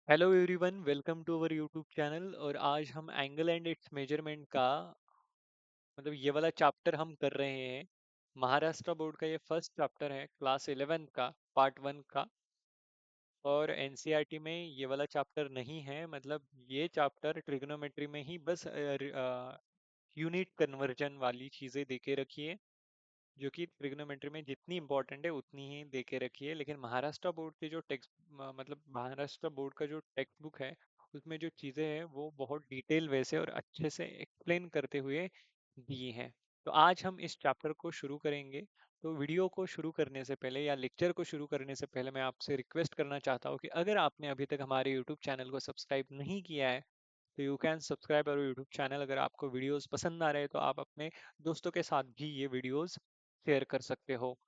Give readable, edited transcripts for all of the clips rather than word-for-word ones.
Hello everyone, welcome to our YouTube channel. और आज हम एंगल एंड इट्स मेजरमेंट का ये वाला चैप्टर हम कर रहे हैं। महाराष्ट्र बोर्ड का ये फर्स्ट चैप्टर है, क्लास 11 का, पार्ट 1 का। और एनसीईआरटी में ये वाला चैप्टर नहीं है। ये चैप्टर ट्रिग्नोमेट्री में ही बस यूनिट कन्वर्जन वाली चीज़ें देके रखी है, जो कि ट्रिग्नोमेट्री में जितनी इंपॉर्टेंट है उतनी ही दे के रखी है। लेकिन महाराष्ट्र बोर्ड के जो महाराष्ट्र बोर्ड का जो टेक्स्ट बुक है, उसमें जो चीज़ें हैं वो बहुत डिटेल वे से और अच्छे से एक्सप्लेन करते हुए दी हैं। तो आज हम इस चैप्टर को शुरू करेंगे। तो वीडियो को शुरू करने से पहले या लेक्चर को शुरू करने से पहले मैं आपसे रिक्वेस्ट करना चाहता हूँ कि अगर आपने अभी तक हमारे यूट्यूब चैनल को सब्सक्राइब नहीं किया है, तो you can subscribe our YouTube channel. अगर आपको वीडियोस पसंद आ रहे हैं तो आप अपने दोस्तों के साथ भी ये वीडियोस शेयर कर सकते हो।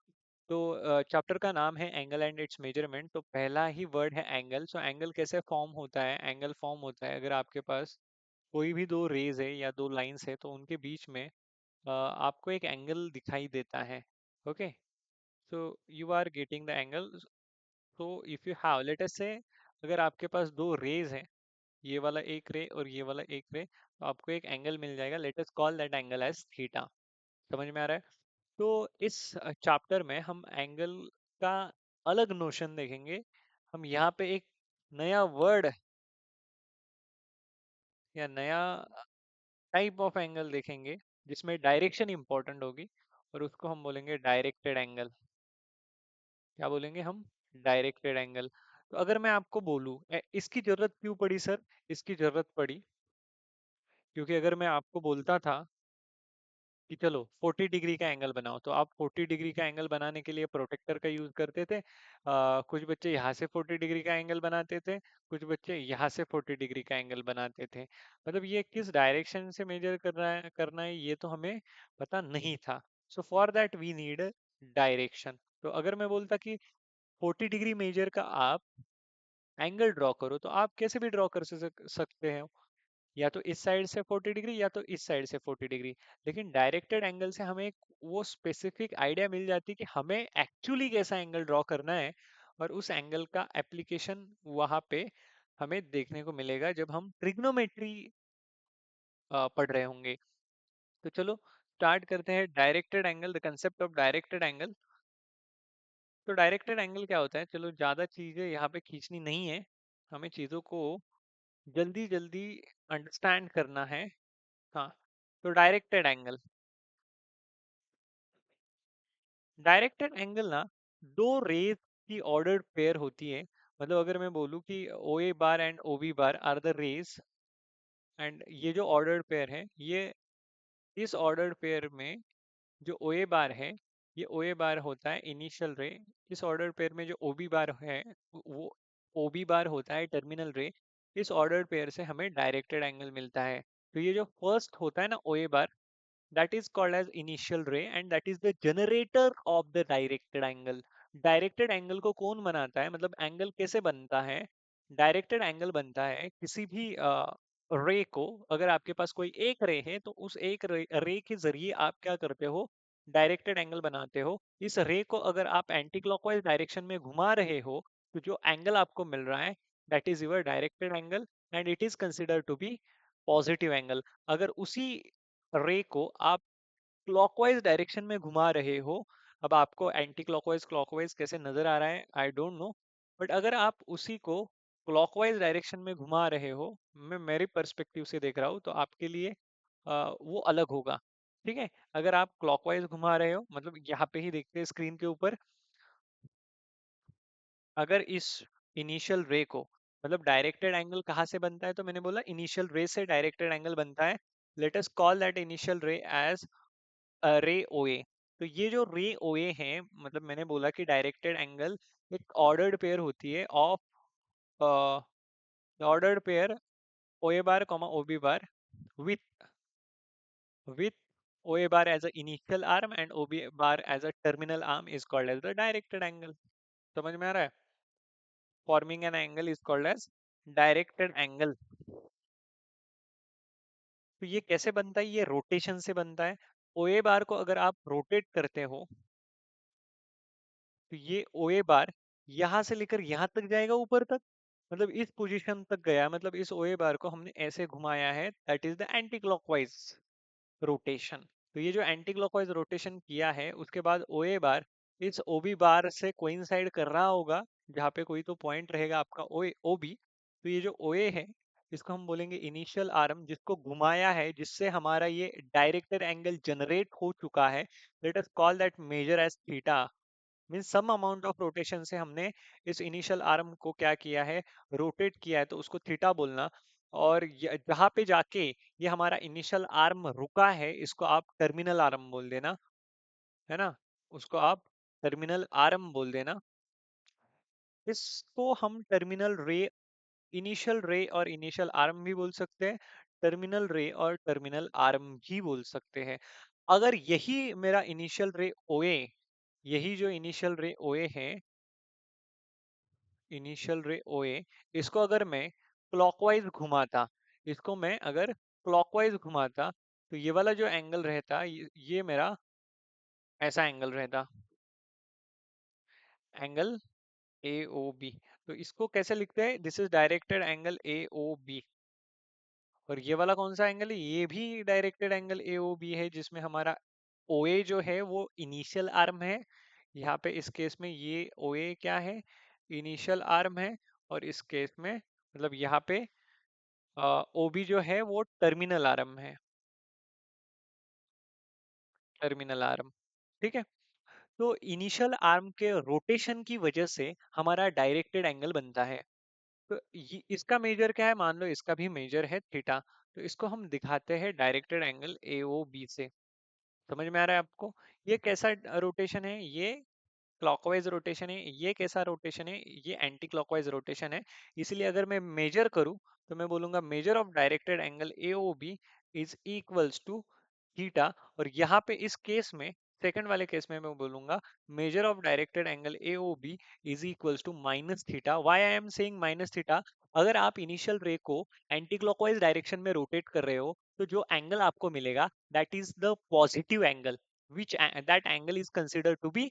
तो चैप्टर का नाम है एंगल एंड इट्स मेजरमेंट। तो पहला ही वर्ड है एंगल। सो एंगल कैसे फॉर्म होता है? एंगल फॉर्म होता है अगर आपके पास कोई भी दो रेज है या दो लाइंस है, तो उनके बीच में आपको एक एंगल दिखाई देता है। Okay, so you are getting the angle. तो if you have, let us say, अगर आपके पास दो रेज है, ये वाला एक रे और ये वाला एक रे, तो आपको एक एंगल मिल जाएगा। Let us call that angle as theta. समझ में आ रहा है? तो इस चैप्टर में हम एंगल का अलग नोशन देखेंगे। हम यहाँ पे एक नया वर्ड या नया टाइप ऑफ एंगल देखेंगे, जिसमें डायरेक्शन इंपॉर्टेंट होगी, और उसको हम बोलेंगे डायरेक्टेड एंगल। क्या बोलेंगे हम? Directed angle. तो अगर मैं आपको बोलूं, इसकी जरूरत क्यों पड़ी सर? इसकी जरूरत पड़ी क्योंकि अगर मैं आपको बोलता था कि चलो 40 डिग्री का एंगल बनाओ, तो आप 40 डिग्री का एंगल बनाने के लिए प्रोटेक्टर का यूज करते थे। कुछ बच्चे यहाँ से 40 डिग्री का एंगल बनाते थे, कुछ बच्चे यहाँ से 40 डिग्री का एंगल बनाते थे। ये किस डायरेक्शन से मेजर करना है ये तो हमें पता नहीं था। So for that we need direction. तो अगर मैं बोलता कि 40 डिग्री मेजर का आप एंगल ड्रॉ करो, तो आप कैसे भी ड्रॉ कर सकते हैं, या तो इस साइड से 40 डिग्री या तो इस साइड से 40 डिग्री। लेकिन डायरेक्टेड एंगल से हमें एक वो स्पेसिफिक आइडिया मिल जाती है कि हमें एक्चुअली कैसा एंगल ड्रॉ करना है, और उस एंगल का एप्लीकेशन वहां पे हमें देखने को मिलेगा जब हम ट्रिग्नोमेट्री पढ़ रहे होंगे। तो चलो स्टार्ट करते हैं directed angle, the concept of directed angle. तो डायरेक्टेड एंगल क्या होता है? चलो, ज्यादा चीजें यहाँ पे खींचनी नहीं है, हमें चीजों को जल्दी जल्दी अंडरस्टैंड करना है। हाँ, तो डायरेक्टेड एंगल ना, दो रेज की ऑर्डर्ड पेयर होती है। अगर मैं बोलूँ कि O A bar and O B bar are the rays, and ये जो ऑर्डर्ड पेयर है, ये इस ऑर्डर्ड पेयर में जो ओ ए बार है, ये ओ ए बार होता है इनिशियल रे। इस ऑर्डर्ड पेयर में जो ओ बी बार है, वो ओ बी बार होता है टर्मिनल रे। इस ऑर्डर्ड पेयर से हमें डायरेक्टेड एंगल मिलता है। तो ये जो फर्स्ट होता है ना, ओ A bar, that is called as initial ray, and that is the generator of the directed angle. Directed angle को कौन बनाता है? एंगल कैसे बनता है? डायरेक्टेड एंगल बनता है किसी भी रे को, अगर आपके पास कोई एक रे है तो उस एक रे के जरिए आप क्या करते हो? डायरेक्टेड एंगल बनाते हो। इस रे को अगर आप एंटी क्लॉकवाइज डायरेक्शन में घुमा रहे हो, तो जो एंगल आपको मिल रहा है, that is your directed angle, and it is consider to be positive angle. अगर उसी रे को आप क्लॉकवाइज डायरेक्शन में घुमा रहे हो, अब आपको एंटी क्लॉकवाइज क्लॉकवाइज कैसे नजर आ रहा है आई डोंट नो, बट अगर आप उसी को क्लॉकवाइज डायरेक्शन में घुमा रहे हो, मैं मेरे पर्सपेक्टिव से देख रहा हूँ, तो आपके लिए वो अलग होगा। ठीक है, अगर आप क्लॉकवाइज घुमा रहे हो, यहाँ पे ही देखते हैं स्क्रीन के ऊपर, अगर इस इनिशियल रे को, डायरेक्टेड एंगल कहाँ से बनता है? तो मैंने बोला इनिशियल रे से डायरेक्टेड एंगल बनता है। Let us call that initial रे एज रे ओ ए। तो ये जो रे ओ ए है, मैंने बोला कि डायरेक्टेड एंगल एक ऑर्डर्ड पेयर होती है of ordered pair O A bar comma O B bar with with O A bar as a initial arm and O B bar as a terminal arm is called as the directed angle. समझ में आ रहा है? Forming an angle is called as directed angle. तो ये कैसे बनता है? ये रोटेशन से बनता है। ओ ए बार को अगर आप रोटेट करते हो, तो ये ओ ए बार यहां से लेकर यहां तक जाएगा, ऊपर तक। मतलब इस पोजीशन तक गया, मतलब इस ओए बार को हमने ऐसे घुमाया है, that is the anti clockwise rotation. तो ये जो एंटी क्लॉकवाइज रोटेशन किया है, उसके बाद ओए बार इस ओबी बार से कोइंसाइड कर रहा होगा, जहाँ पे कोई तो पॉइंट रहेगा आपका ओए ओबी। तो ये जो ओए है, इसको हम बोलेंगे इनिशियल आर्म, जिसको घुमाया है, जिससे हमारा ये डायरेक्टेड एंगल जनरेट हो चुका है। Let us call that measure as theta. Means some amount of rotation से हमने इस इनिशियल आर्म को क्या किया है, रोटेट किया है, तो उसको थीटा बोलना। और जहाँ पे जाके ये हमारा इनिशियल आर्म रुका है, इसको आप टर्मिनल आर्म बोल देना, है ना, उसको आप टर्मिनल आर्म बोल देना। इसको हम टर्मिनल रे, इनिशियल रे और इनिशियल आर्म भी बोल सकते हैं, टर्मिनल रे और टर्मिनल आर्म भी बोल सकते हैं। अगर यही मेरा इनिशियल रे ओए, यही जो इनिशियल रे ओए है, इनिशियल रे ओए, इसको अगर मैं क्लॉकवाइज घुमाता, इसको मैं अगर क्लॉकवाइज घुमाता, तो ये वाला जो एंगल रहता, ये मेरा ऐसा एंगल रहता, एंगल ए ओ बी। तो इसको कैसे लिखते हैं, this is directed angle A O B. और ये वाला कौन सा एंगल है, ये भी directed angle A O B है, जिसमें हमारा ओए जो है वो इनिशियल आर्म है। यहाँ पे इस केस में ये ओए क्या है, इनिशियल आर्म है। और इस केस में मतलब यहाँ पे ओबी जो है वो टर्मिनल आर्म है, टर्मिनल आर्म। ठीक है। तो इनिशियल आर्म के रोटेशन की वजह से हमारा डायरेक्टेड एंगल बनता है। तो इसका मेजर क्या है, मान लो इसका भी मेजर है थीटा। तो इसको हम दिखाते हैं directed angle A O B से। समझ में आ रहा है आपको, ये कैसा रोटेशन है, ये क्लॉकवाइज रोटेशन है। ये कैसा रोटेशन है, ये एंटी क्लॉकवाइज रोटेशन है। इसलिए अगर मैं मेजर करूं, तो मैं बोलूंगा measure of directed angle A O B is equals to theta. और यहाँ पे इस केस में, सेकंड वाले केस में मैं बोलूंगा measure of directed angle A O B is equals to minus theta. Why I am saying minus theta, अगर आप इनिशियल रे को एंटी क्लॉकवाइज डायरेक्शन में रोटेट कर रहे हो, तो जो एंगल आपको मिलेगा that is the positive angle, which that angle is considered to be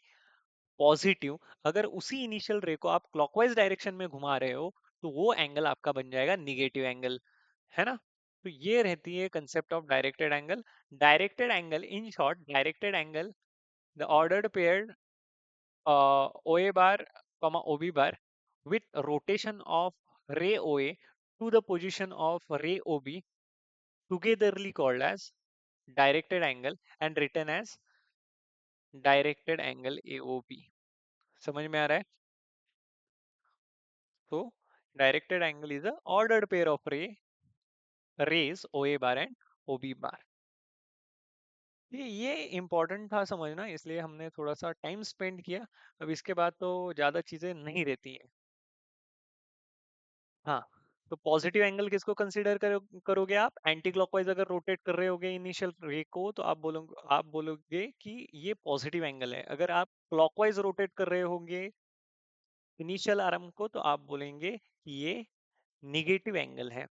positive. अगर उसी इनिशियल रे को आप क्लॉकवाइज डायरेक्शन में घुमा रहे हो, तो वो एंगल आपका बन जाएगा निगेटिव एंगल, है ना। तो ये रहती है concept of directed angle. Directed angle, in short, directed angle, the ordered pair ओए बार comma ob bar with rotation of ray oa to the position of ray ob, togetherly called as directed angle and written as directed angle aob। समझ में आ रहा है। So directed angle is a ordered pair of rays OA bar and OB bar। ये important था समझना, इसलिए हमने थोड़ा सा टाइम स्पेंड किया। अब इसके बाद तो ज्यादा चीजें नहीं रहती हैं। हाँ, तो पॉजिटिव एंगल किसको कंसीडर करोगे आप, एंटी क्लॉकवाइज अगर रोटेट कर रहे होगे इनिशियल रे को, तो आप बोलोगे कि ये पॉजिटिव एंगल है। अगर आप क्लॉकवाइज रोटेट कर रहे होंगे इनिशियल आर्म को, तो आप बोलेंगे कि ये निगेटिव एंगल है।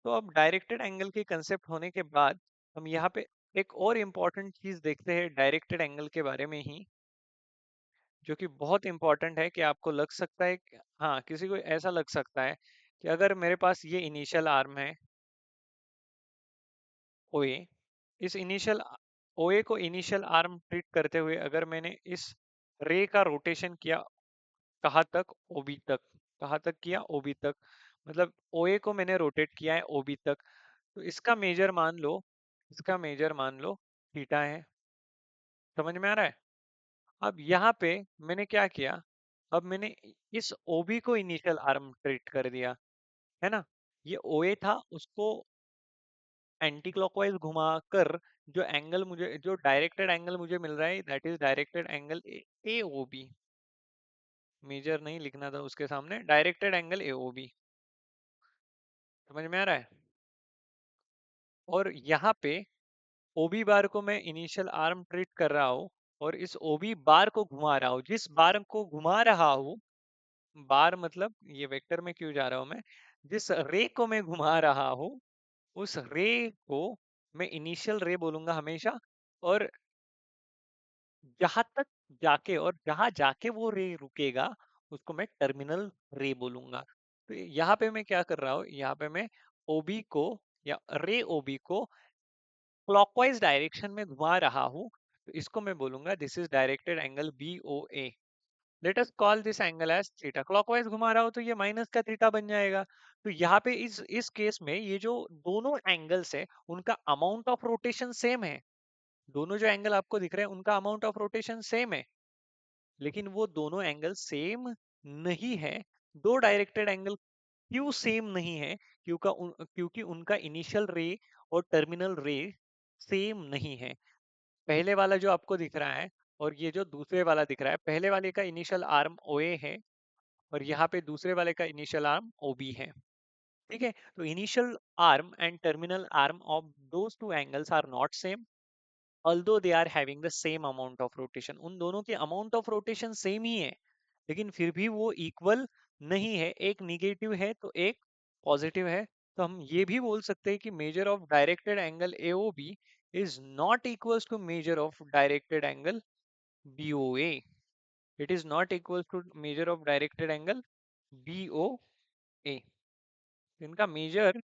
तो अब डायरेक्टेड एंगल के कंसेप्ट होने के बाद हम यहाँ पे एक और इम्पॉर्टेंट चीज देखते हैं डायरेक्टेड एंगल के बारे में ही, जो कि बहुत इंपॉर्टेंट है। कि आपको लग सकता है हाँ, किसी को ऐसा लग सकता है कि अगर मेरे पास ये इनिशियल आर्म है ओए, इस इनिशियल ओए को इनिशियल आर्म ट्रीट करते हुए अगर मैंने इस रे का रोटेशन किया, कहाँ तक, ओबी तक। कहाँ तक किया, ओबी तक। मतलब ओए को मैंने रोटेट किया है ओबी तक। तो इसका मेजर मान लो, इसका मेजर मान लो थीटा है। समझ में आ रहा है। अब यहाँ पे मैंने क्या किया, अब मैंने इस ओबी को इनिशियल आर्म ट्रीट कर दिया, है ना। ये ओए था, उसको एंटी क्लॉकवाइज घुमाकर जो एंगल मुझे, जो डायरेक्टेड एंगल मुझे मिल रहा है, that is directed angle A O B. Measure नहीं लिखना था उसके सामने, directed angle A O B. समझ में आ रहा है। और यहाँ पे ओबी बार को मैं इनिशियल आर्म ट्रीट कर रहा हूँ, और इस ओबी बार को घुमा रहा हूँ, जिस बार को घुमा रहा हूँ, बार मतलब ये वेक्टर में क्यों जा रहा हूँ मैं, जिस रे को मैं घुमा रहा हूँ, उस रे को मैं इनिशियल रे बोलूंगा हमेशा। और जहां तक जाके, और जहां जाके वो रे रुकेगा, उसको मैं टर्मिनल रे बोलूंगा। तो यहाँ पे मैं क्या कर रहा हूँ, यहाँ पे मैं ओबी को या रे ओबी को क्लॉकवाइज डायरेक्शन में घुमा रहा हूँ, तो इसको मैं बोलूंगा this is directed angle B O A. Let us call this angle as theta. Clockwise घुमा रहा हूँ तो ये माइनस का थीटा बन जाएगा। तो यहाँ पे इस केस में ये जो दोनों एंगल्स है उनका अमाउंट ऑफ रोटेशन सेम है। दोनों जो एंगल आपको दिख रहे हैं उनका अमाउंट ऑफ रोटेशन सेम है, लेकिन वो दोनों एंगल सेम नहीं है। दो डायरेक्टेड एंगल क्यों सेम नहीं है? क्योंकि उनका इनिशियल रे और टर्मिनल रे सेम नहीं है। पहले वाला जो आपको दिख रहा है और ये जो दूसरे वाला दिख रहा है, पहले वाले का इनिशियल आर्म ओ ए है और यहाँ पे दूसरे वाले का इनिशियल आर्म ओ बी है। ठीक है, तो initial arm and terminal arm of those two angles are not same, although they are having the same amount of rotation। उन दोनों के अमाउंट ऑफ रोटेशन सेम ही है, लेकिन फिर भी वो इक्वल नहीं है। एक निगेटिव है तो एक पॉजिटिव है। तो हम ये भी बोल सकते हैं कि measure of directed angle AOB is not equals to measure of directed angle BOA। It is not equals to measure of directed angle BOA। इनका मेजर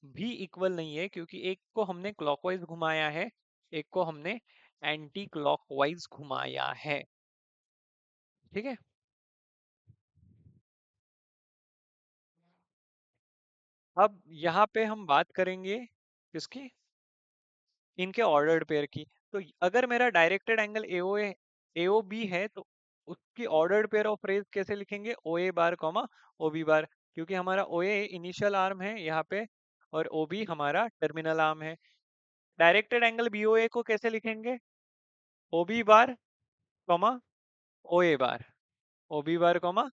भी इक्वल नहीं है, क्योंकि एक को हमने क्लॉकवाइज घुमाया है, एक को हमने एंटी क्लॉकवाइज घुमाया है। ठीक है, अब यहाँ पे हम बात करेंगे किसकी, इनके ऑर्डर्ड पेयर की। तो अगर मेरा डायरेक्टेड एंगल AOB है तो उसकी ऑर्डर्ड पेयर ऑफ रेज कैसे लिखेंगे, OA बार कॉमा OB बार, क्योंकि हमारा OA इनिशियल आर्म है यहाँ पे और OB हमारा टर्मिनल आर्म है। डायरेक्टेड एंगल BOA को कैसे लिखेंगे, OB बार कॉमा OA बार, OB बार कॉमा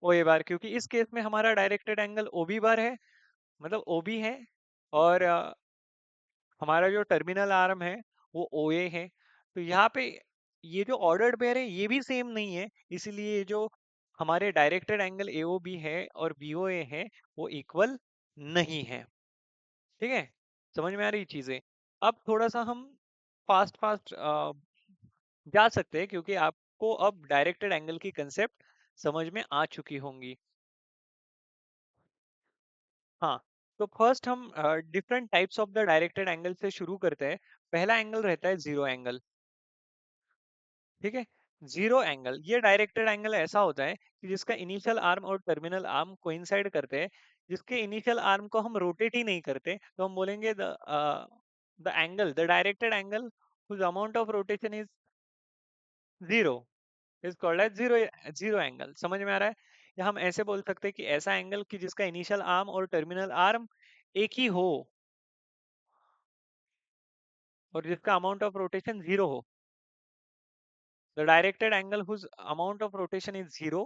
OA बार, क्योंकि इस केस में हमारा डायरेक्टेड एंगल OB बार है, मतलब OB है, और हमारा जो टर्मिनल आर्म है वो OA है। तो यहाँ पे ये जो ऑर्डर्ड पेयर है ये भी सेम नहीं है, इसलिए जो हमारे डायरेक्टेड एंगल AOB है और BOA है वो इक्वल नहीं है। ठीक है, समझ में आ रही चीजें? अब थोड़ा सा हम फास्ट फास्ट जा सकते हैं, क्योंकि आपको अब डायरेक्टेड एंगल की कंसेप्ट समझ में आ चुकी होंगी। हाँ, तो फर्स्ट हम different types of the directed angle से शुरू करते हैं। पहला एंगल रहता है जीरो एंगल। ठीक है, जीरो एंगल ये डायरेक्टेड एंगल ऐसा होता है कि जिसका इनिशियल आर्म और टर्मिनल आर्म कोइंसाइड करते हैं। जिसके इनिशियल आर्म को हम रोटेट ही नहीं करते, तो हम बोलेंगे the directed angle whose amount of rotation is zero is called as zero angle. समझ में आ रहा है? या हम ऐसे बोल सकते हैं कि ऐसा एंगल कि जिसका इनिशियल आर्म और टर्मिनल आर्म एक ही हो और जिसका अमाउंट ऑफ रोटेशन जीरो हो। The directed angle whose amount of rotation is zero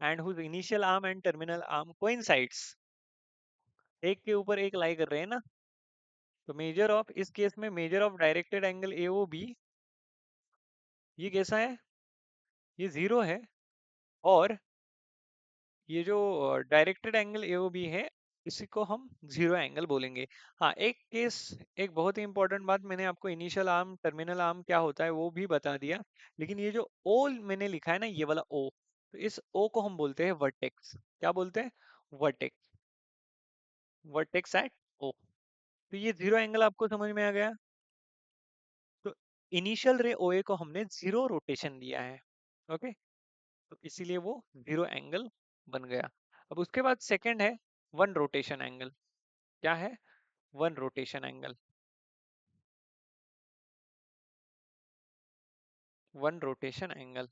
and whose initial arm and terminal arm coincides, एक के ऊपर एक लाई कर रहे हैं ना। तो मेजर ऑफ, इस केस में major of directed angle AOB ये कैसा है, ये जीरो है। और ये जो डायरेक्टेड एंगल AOB है इसी को हम जीरो एंगल बोलेंगे। हाँ, एक केस, एक बहुत ही इंपॉर्टेंट बात, मैंने आपको इनिशियल आर्म टर्मिनल आर्म क्या होता है वो भी बता दिया, लेकिन ये जो ओ मैंने लिखा है ना, ये वाला ओ, तो इस ओ को हम बोलते हैं वर्टेक्स। क्या बोलते हैं? वर्टेक्स। वर्टेक्स एट ओ। तो ये जीरो एंगल आपको समझ में आ गया। तो इनिशियल रे OA को हमने जीरो रोटेशन दिया है। ओके, तो इसीलिए वो जीरो एंगल बन गया। अब उसके बाद सेकंड है वन रोटेशन एंगल। क्या है? One rotation angle. One rotation angle,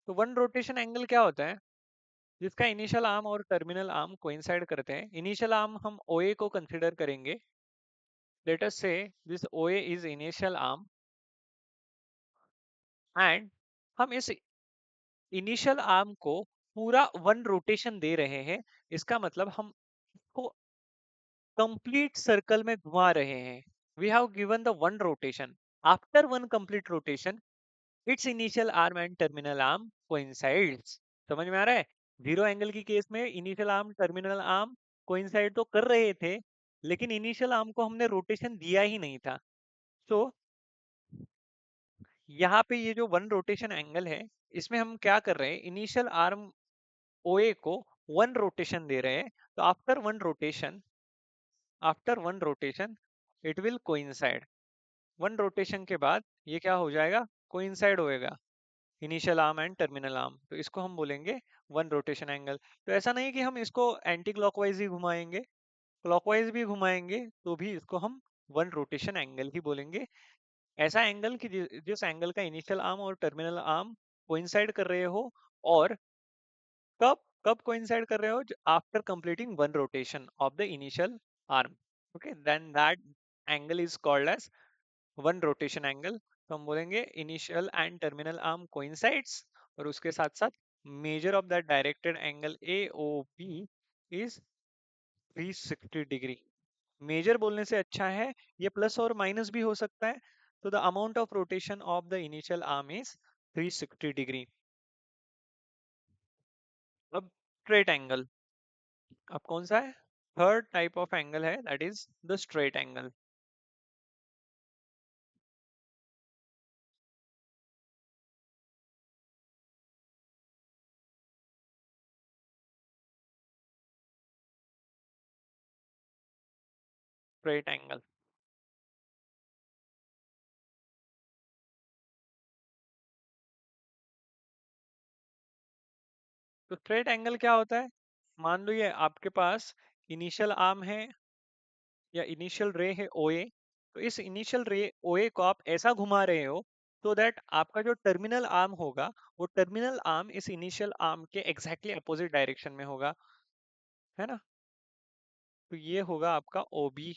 तो वन रोटेशन एंगल क्या होता है? जिसका इनिशियल आर्म और टर्मिनल आर्म कोइंसाइड करते हैं। इनिशियल आर्म हम OA को कंसीडर करेंगे। लेट अस से this OA is initial arm and हम इस इनिशियल आर्म को पूरा वन रोटेशन दे रहे हैं। इसका मतलब हम इसको कंप्लीट सर्कल में घुमा रहे हैं। We have given the one rotation. After one complete rotation its initial arm and terminal arm coincides. समझ में आ रहा है? जीरो एंगल की केस में initial arm terminal arm coincide तो कर रहे थे, लेकिन इनिशियल आर्म को हमने रोटेशन दिया ही नहीं था। तो यहाँ पे ये जो वन रोटेशन एंगल है, इसमें हम क्या कर रहे हैं, इनिशियल आर्म OA को वन रोटेशन दे रहे हैं, तो after one rotation it will coincide. One rotation के बाद ये क्या हो जाएगा, कोइंसाइड होएगा initial arm and terminal arm, तो इसको हम बोलेंगे वन रोटेशन एंगल। तो ऐसा नहीं कि हम इसको एंटी क्लॉकवाइज ही घुमाएंगे, क्लॉकवाइज भी घुमाएंगे तो भी इसको हम वन रोटेशन एंगल ही बोलेंगे। ऐसा एंगल कि जिस एंगल का इनिशियल आर्म और टर्मिनल आर्म कोइंसाइड कर रहे हो, और कब कब कोइंसाइड कर रहे हो, after completing one rotation of the initial arm. Okay, then that angle is called as one rotation angle. तो हम बोलेंगे initial and terminal arm coincides, और उसके साथ साथ measure of that directed angle A O B is 360 degree. Measure बोलने से अच्छा है, ये प्लस और माइनस भी हो सकता है। तो the amount of rotation of the initial arm is 360 degree. अब स्ट्रेट एंगल, अब कौन सा है, थर्ड टाइप ऑफ एंगल है, that is the straight angle. Straight angle, तो स्ट्रेट एंगल क्या होता है, मान लो ये आपके पास इनिशियल आर्म है या इनिशियल रे है OA, तो इस इनिशियल रे OA को आप ऐसा घुमा रहे हो तो दैट आपका जो टर्मिनल आर्म होगा, वो टर्मिनल आर्म इस इनिशियल आर्म के एग्जैक्टली अपोजिट डायरेक्शन में होगा, है ना। तो ये होगा आपका OB,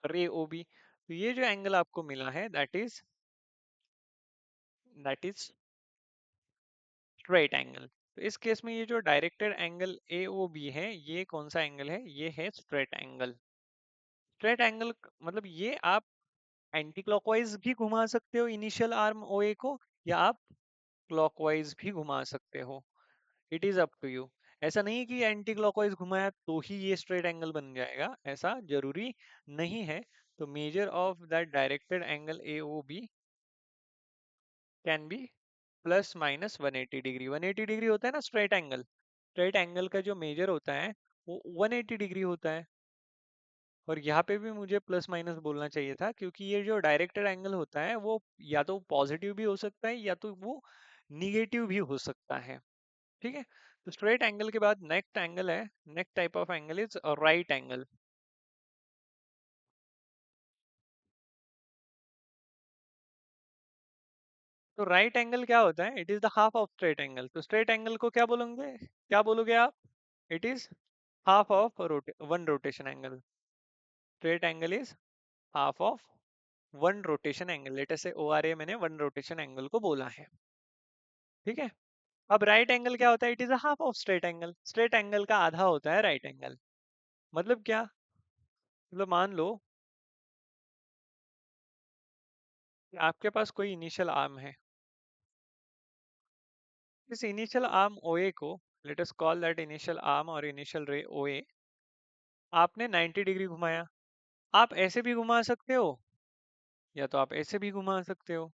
रे OB। तो ये जो एंगल आपको मिला है दैट इज स्ट्रेट एंगल। तो इस केस में ये जो डायरेक्टेड एंगल AOB है, ये कौन सा एंगल है, ये है स्ट्रेट एंगल। स्ट्रेट एंगल मतलब ये आप एंटी क्लॉकवाइज भी घुमा सकते हो इनिशियल आर्म OA को, या आप क्लॉकवाइज भी घुमा सकते हो, it is up to you. ऐसा नहीं कि एंटी क्लॉकवाइज घुमाया तो ही ये स्ट्रेट एंगल बन जाएगा, ऐसा जरूरी नहीं है। तो major of that directed angle AOB can be plus minus 180 degree. 180 degree होता है ना स्ट्रेट एंगल, स्ट्रेट एंगल का जो मेजर होता है वो 180 डिग्री होता है। और यहाँ पे भी मुझे प्लस माइनस बोलना चाहिए था, क्योंकि ये जो डायरेक्टेड एंगल होता है वो या तो पॉजिटिव भी हो सकता है या तो वो निगेटिव भी हो सकता है। ठीक है, तो स्ट्रेट एंगल के बाद नेक्स्ट एंगल है, next type of angle is right angle. तो राइट एंगल क्या होता है, it is the half of straight angle. तो स्ट्रेट एंगल को क्या बोलोगे, क्या बोलोगे आप, it is half of one rotation angle. Straight angle is half of one rotation angle, late us से ORA मैंने वन रोटेशन एंगल को बोला है। ठीक है, अब राइट एंगल क्या होता है, it is a half of straight angle. Straight angle का आधा होता है राइट एंगल। मतलब क्या, मतलब मान लो कि आपके पास कोई इनिशियल आर्म है, इस इनिशियल आर्म OA को, late us call that initial arm और इनिशियल रे OA, आपने 90 डिग्री घुमाया। आप ऐसे भी घुमा सकते हो या तो आप ऐसे भी घुमा सकते हो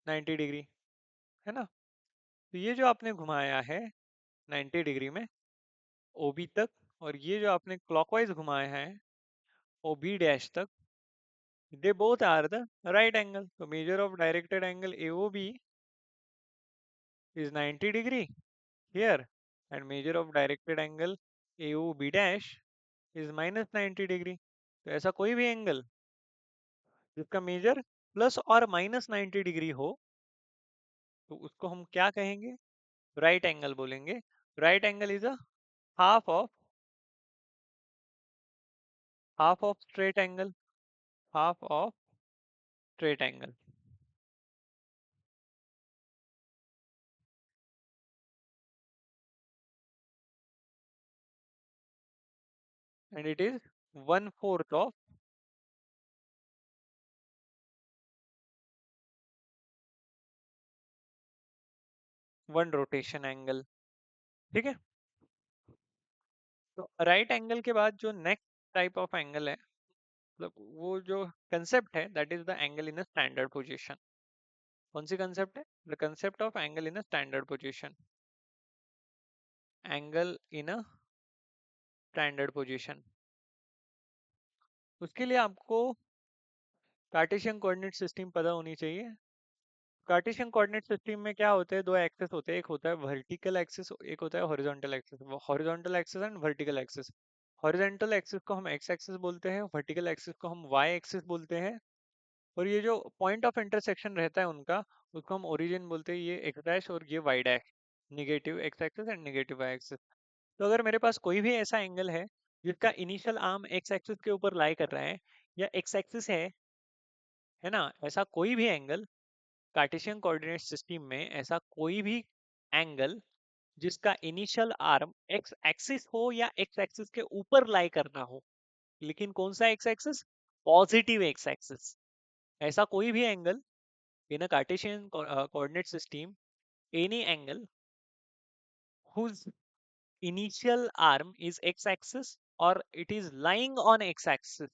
90 डिग्री, है ना। तो ये जो आपने घुमाया है 90 डिग्री में OB तक, और ये जो आपने क्लॉकवाइज घुमाया है OB डैश तक, they both are the right angle. So measure of directed angle AOB is 90 degree here, and measure of directed angle AOB dash is minus 90 degree. तो ऐसा कोई भी एंगल जिसका मेजर प्लस और minus 90 degree हो, तो उसको हम क्या कहेंगे, राइट एंगल बोलेंगे। Right angle is a half of half of straight angle, half of straight angle, and it is one fourth of one rotation angle. ठीक है, तो राइट एंगल के बाद जो नेक्स्ट टाइप ऑफ एंगल है, मतलब वो जो कंसेप्ट है, that is the angle in a standard position. कौन सी कंसेप्ट है, the concept of angle in a standard position. Angle in a standard position. उसके लिए आपको कार्टेशियन कोऑर्डिनेट सिस्टम पता होनी चाहिए। कार्टेशियन कोऑर्डिनेट सिस्टम में क्या होते हैं, दो एक्सेस होते हैं, एक होता है वर्टिकल एक्सिस, एक होता है horizontal axis. Horizontal axis and vertical axis. Horizontal axis को हम एक्स एक्सिस बोलते हैं, वर्टिकल एक्सिस को हम वाई एक्सिस बोलते हैं। और ये जो पॉइंट ऑफ इंटरसेक्शन रहता है उनका, उसको हम ओरिजिन बोलते हैं। ये एक्स डैश और ये Y dash, negative X axis and negative Y axis. तो अगर मेरे पास कोई भी ऐसा एंगल है जिसका इनिशियल आर्म एक्स एक्सिस के ऊपर लाई कर रहा है, या एक्स एक्सिस है ना, ऐसा कोई भी एंगल कार्टेशियन कोऑर्डिनेट सिस्टम में, ऐसा कोई भी एंगल जिसका इनिशियल आर्म एक्स एक्सिस हो या एक्स एक्सिस के ऊपर लाई करना हो, लेकिन कौन सा x axis? Positive x axis. ऐसा कोई भी angle in a cartesian coordinate system, any angle whose initial arm is x-axis or it is lying on x-axis,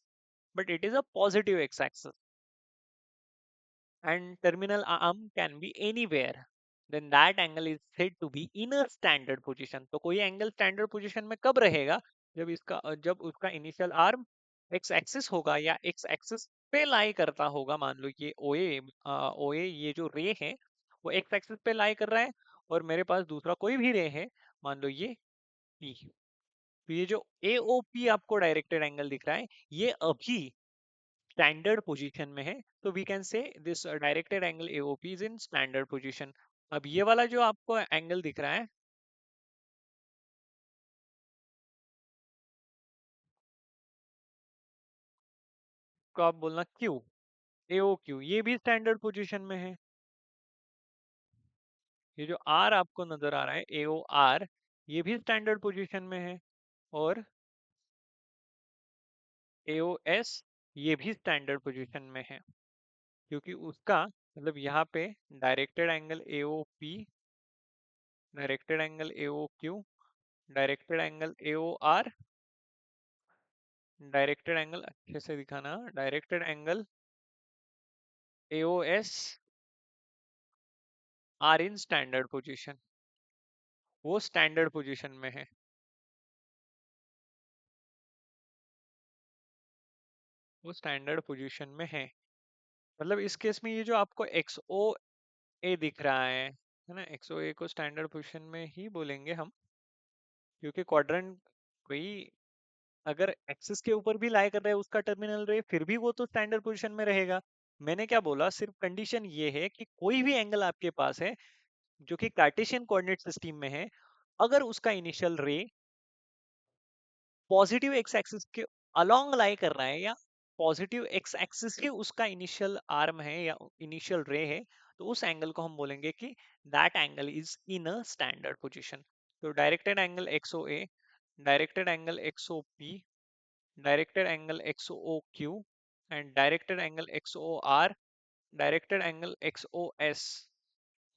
but it is a positive x-axis and terminal arm can be anywhere, then that angle is said to be in a standard position. तो कोई angle standard position में कब रहेगा? जब उसका initial arm x axis होगा या x axis पे लाई करता होगा। मान लो ये ओए ये जो रे है वो एक्स एक्सिस पे लाई कर रहा है, और मेरे पास दूसरा कोई भी रे है, मान लो ये पी। तो ये जो AOP आपको डायरेक्टेड एंगल दिख रहा है, ये अभी स्टैंडर्ड पोजीशन में है। तो we can say this directed angle AOP is in standard position. अब ये वाला जो आपको एंगल दिख रहा है, को आप बोलना Q, AOQ, ये भी स्टैंडर्ड पोजीशन में है। ये जो R आपको नजर आ रहा है AOR, ये भी स्टैंडर्ड पोजीशन में है। और AOS, ये भी स्टैंडर्ड पोजीशन में है, क्योंकि उसका मतलब यहाँ पे directed angle AOP, directed angle AOQ, directed angle AOR, directed angle अच्छे से दिखाना, directed angle AOS are in standard position. वो स्टैंडर्ड पोजीशन में है। वो स्टैंडर्ड पोजीशन में है। मतलब इस केस में ये जो आपको XOA दिख रहा है ना, XOA को स्टैंडर्ड पोजीशन में ही बोलेंगे हम, क्योंकि क्वाड्रेंट कोई अगर एक्सिस के ऊपर भी लाई कर रहा है उसका टर्मिनल रे, फिर भी वो तो स्टैंडर्ड पोजीशन में रहेगा। मैंने क्या बोला, सिर्फ कंडीशन ये है कि कोई भी एंगल आपके पास है जो कि कार्टेशियन कोऑर्डिनेट सिस्टम में है, अगर उसका इनिशियल रे पॉजिटिव एक्स एक्सिस के अलोंग लाई कर रहा है, या पॉजिटिव एक्स एक्सिस के उसका इनिशियल आर्म है या इनिशियल रे है, तो उस एंगल को हम बोलेंगे कि that angle is in a standard position. तो directed angle XOA, directed angle XOP, directed angle XOQ and directed angle XOR, directed angle XOS,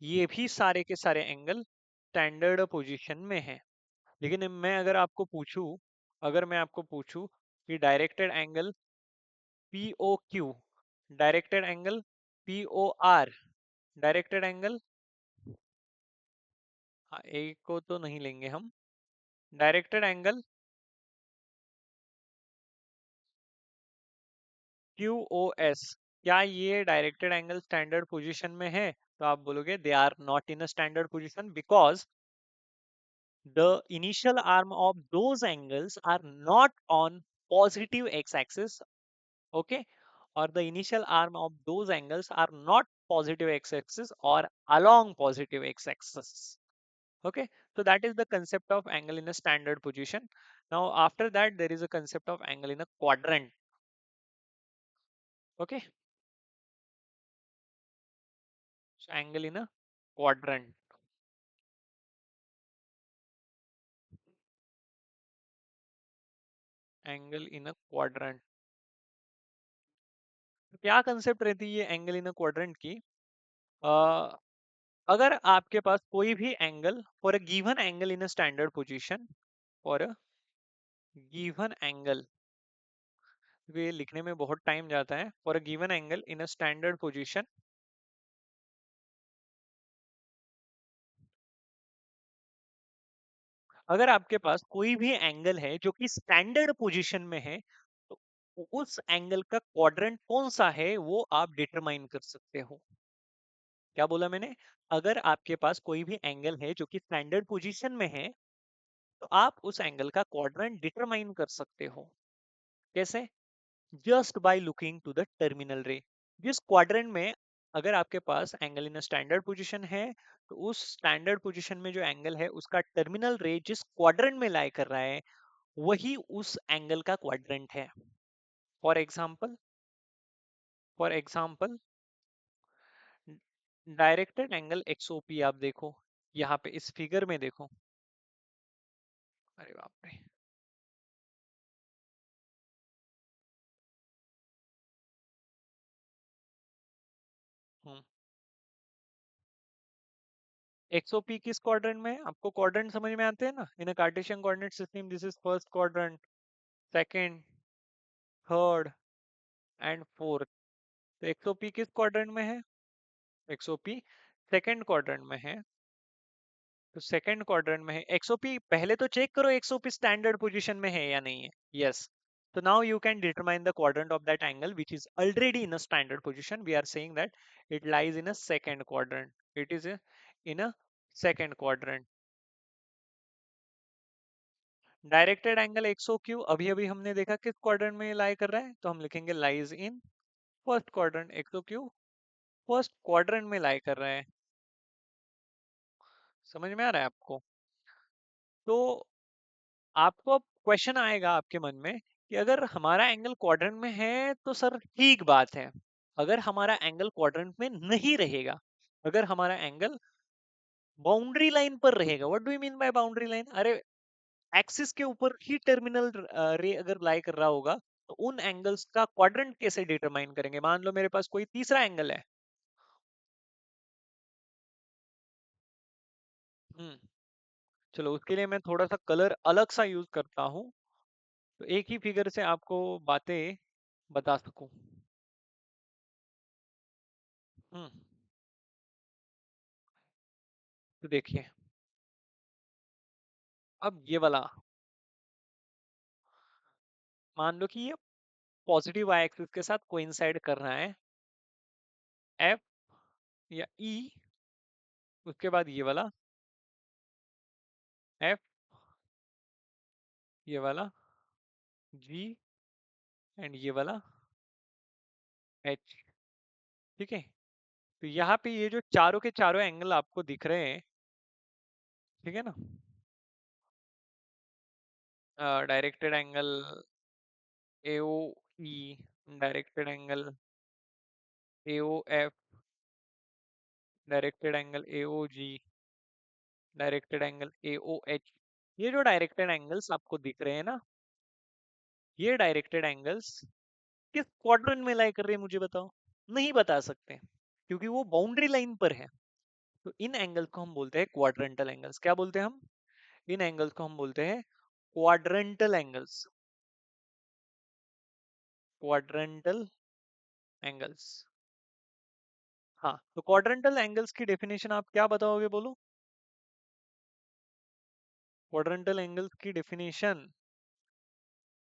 ये भी सारे के सारे एंगल स्टैंडर्ड पोजीशन में है। लेकिन अगर मैं आपको पूछूं कि directed angle POQ, directed angle POR, directed angle, हाँ एक को तो नहीं लेंगे हम, डायरेक्टेड एंगल QOS, क्या ये डायरेक्टेड एंगल स्टैंडर्ड पोजीशन में है? तो आप बोलोगे they are not in a standard position because the initial arm of those angles are not on positive x-axis, okay, or the initial arm of those angles are not positive x-axis or along positive x-axis, okay. So that is the concept of angle in a standard position. Now after that there is a concept of angle in a quadrant, okay. So angle in a quadrant, angle in a quadrant, तो क्या concept रहती है angle in a quadrant की? अगर आपके पास कोई भी angle for a given angle in a standard position, for a given angle, ये लिखने में बहुत टाइम जाता है, for a given angle in a standard position, अगर आपके पास कोई भी एंगल है जो कि स्टैंडर्ड पोजीशन में है, तो उस एंगल का क्वाड्रेंट कौन सा है वो आप डिटरमाइन कर सकते हो। क्या बोला मैंने? अगर आपके पास कोई भी एंगल है जो कि स्टैंडर्ड पोजीशन में है, तो आप उस एंगल का क्वाड्रेंट डिटरमाइन कर सकते हो। कैसे? Just by looking to the terminal ray. जिस क्वाड्रेंट में अगर आपके पास एंगल इन स्टैंडर्ड पोजीशन है, तो उस स्टैंडर्ड पोजीशन में जो एंगल है उसका टर्मिनल रे जिस क्वाड्रेंट में लाई कर रहा है, वही उस एंगल का क्वाड्रेंट है। For example, for example directed angle XOP आप देखो, यहाँ पे इस फिगर में देखो। अरे बाप रे। हम्म। एक्सओपी किस क्वाड्रेंट में है? आपको क्वाड्रेंट समझ में आते हैं ना? In a cartesian coordinate system this is first quadrant, second, third and fourth. तो एक्सओपी किस क्वाड्रेंट में है? एक्सओपी सेकंड क्वाड्रेंट में है। तो सेकंड क्वाड्रेंट में है एक्सओपी। पहले तो चेक करो एक्सओपी स्टैंडर्ड पोजीशन में है या नहीं है। Yes. So now you can determine the quadrant of that angle which is already in a standard position. We are saying that it lies in a second quadrant. It is in a second quadrant. Directed angle XO Q अभी अभी हमने देखा किस quadrant में लाई कर रहा है, तो हम लिखेंगे lies in first quadrant. XO Q first quadrant में लाई कर रहा है। समझ में आ रहा है आपको? तो आपको अब क्वेश्चन आएगा आपके मन में कि अगर हमारा एंगल क्वाड्रेंट में है तो सर ठीक बात है। अगर हमारा एंगल क्वाड्रेंट में नहीं रहेगा, अगर हमारा एंगल बाउंड्री लाइन पर रहेगा, what do you mean by boundary line? अरे एक्सिस के ऊपर ही टर्मिनल रे अगर लाई कर रहा होगा, तो उन एंगल्स का क्वाड्रेंट कैसे डिटरमाइन करेंगे? मान लो मेरे पास कोई तीसरा एंगल है। हम्म। चलो उसके लिए मैं थोड़ा सा कलर अलग सा यूज करता हूँ, तो एक ही फिगर से आपको बातें बता सकूं। हम्म। तो देखिए, अब ये वाला मान लो कि ये पॉजिटिव वाई एक्सिस के साथ कोइंसाइड कर रहा है, एफ या ई, उसके बाद ये वाला एफ, ये वाला जी, एंड ये वाला एच। ठीक है? तो यहाँ पे ये जो चारों के चारों एंगल आपको दिख रहे हैं, ठीक है ना? डायरेक्टेड एंगल एओ ई, डायरेक्टेड एंगल एओ एफ, डायरेक्टेड एंगल एओ जी, डायरेक्टेड एंगल एओ एच। ये जो डायरेक्टेड एंगल्स आपको दिख रहे हैं ना, ये डायरेक्टेड एंगल्स किस क्वाड्रेंट में लाई कर रहे हैं मुझे बताओ? नहीं बता सकते, क्योंकि वो बाउंड्री लाइन पर है। तो इन एंगल्स को हम बोलते हैं क्वाड्रेंटल एंगल्स। क्या बोलते हैं हम? इन एंगल्स को हम बोलते हैं क्वाड्रेंटल एंगल्स। Quadrantal angles. हाँ, तो क्वाड्रेंटल एंगल्स की डेफिनेशन आप क्या बताओगे, बोलो? क्वाड्रेंटल एंगल्स की डेफिनेशन,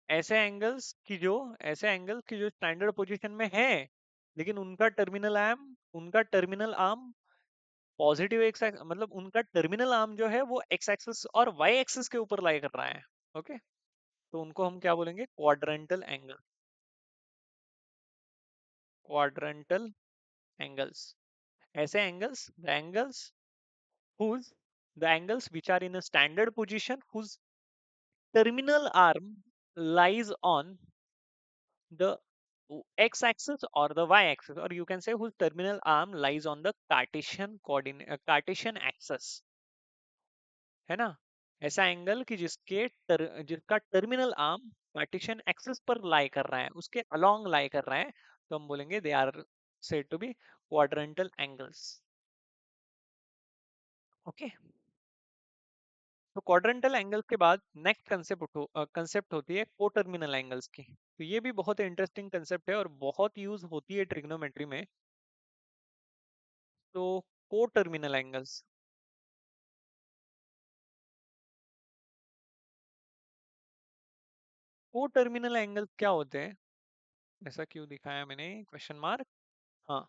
ऐसे एंगल्स की जो स्टैंडर्ड पोजीशन में है, लेकिन उनका टर्मिनल आर्म पॉजिटिव एक्स, मतलब उनका टर्मिनल आर्म जो है वो एक्स एक्सिस और वाई एक्सिस के ऊपर लाई कर रहा है। ओके? तो उनको हम क्या बोलेंगे? Quadrantal angle. Quadrantal angles. ऐसे angles, whose the angles which are in a standard position, whose terminal arm lies on the x-axis or the y-axis, or you can say whose terminal arm lies on the Cartesian coordinate, Cartesian axis, है ना? ऐसा angle कि जिसका terminal arm Cartesian axis पर लाई कर रहा है, उसके अलोंग लाई कर रहा है, तो हम बोलेंगे they are said to be quadrantal angles. Okay? तो क्वाड्रेंटल एंगल्स के बाद नेक्स्ट कंसेप्ट होती है कोटर्मिनल एंगल्स की। तो ये भी बहुत इंटरेस्टिंग कंसेप्ट है और बहुत यूज होती है ट्रिग्नोमेट्री में। तो कोटर्मिनल एंगल्स, को टर्मिनल एंगल क्या होते हैं? ऐसा क्यों दिखाया मैंने क्वेश्चन मार्क? हाँ,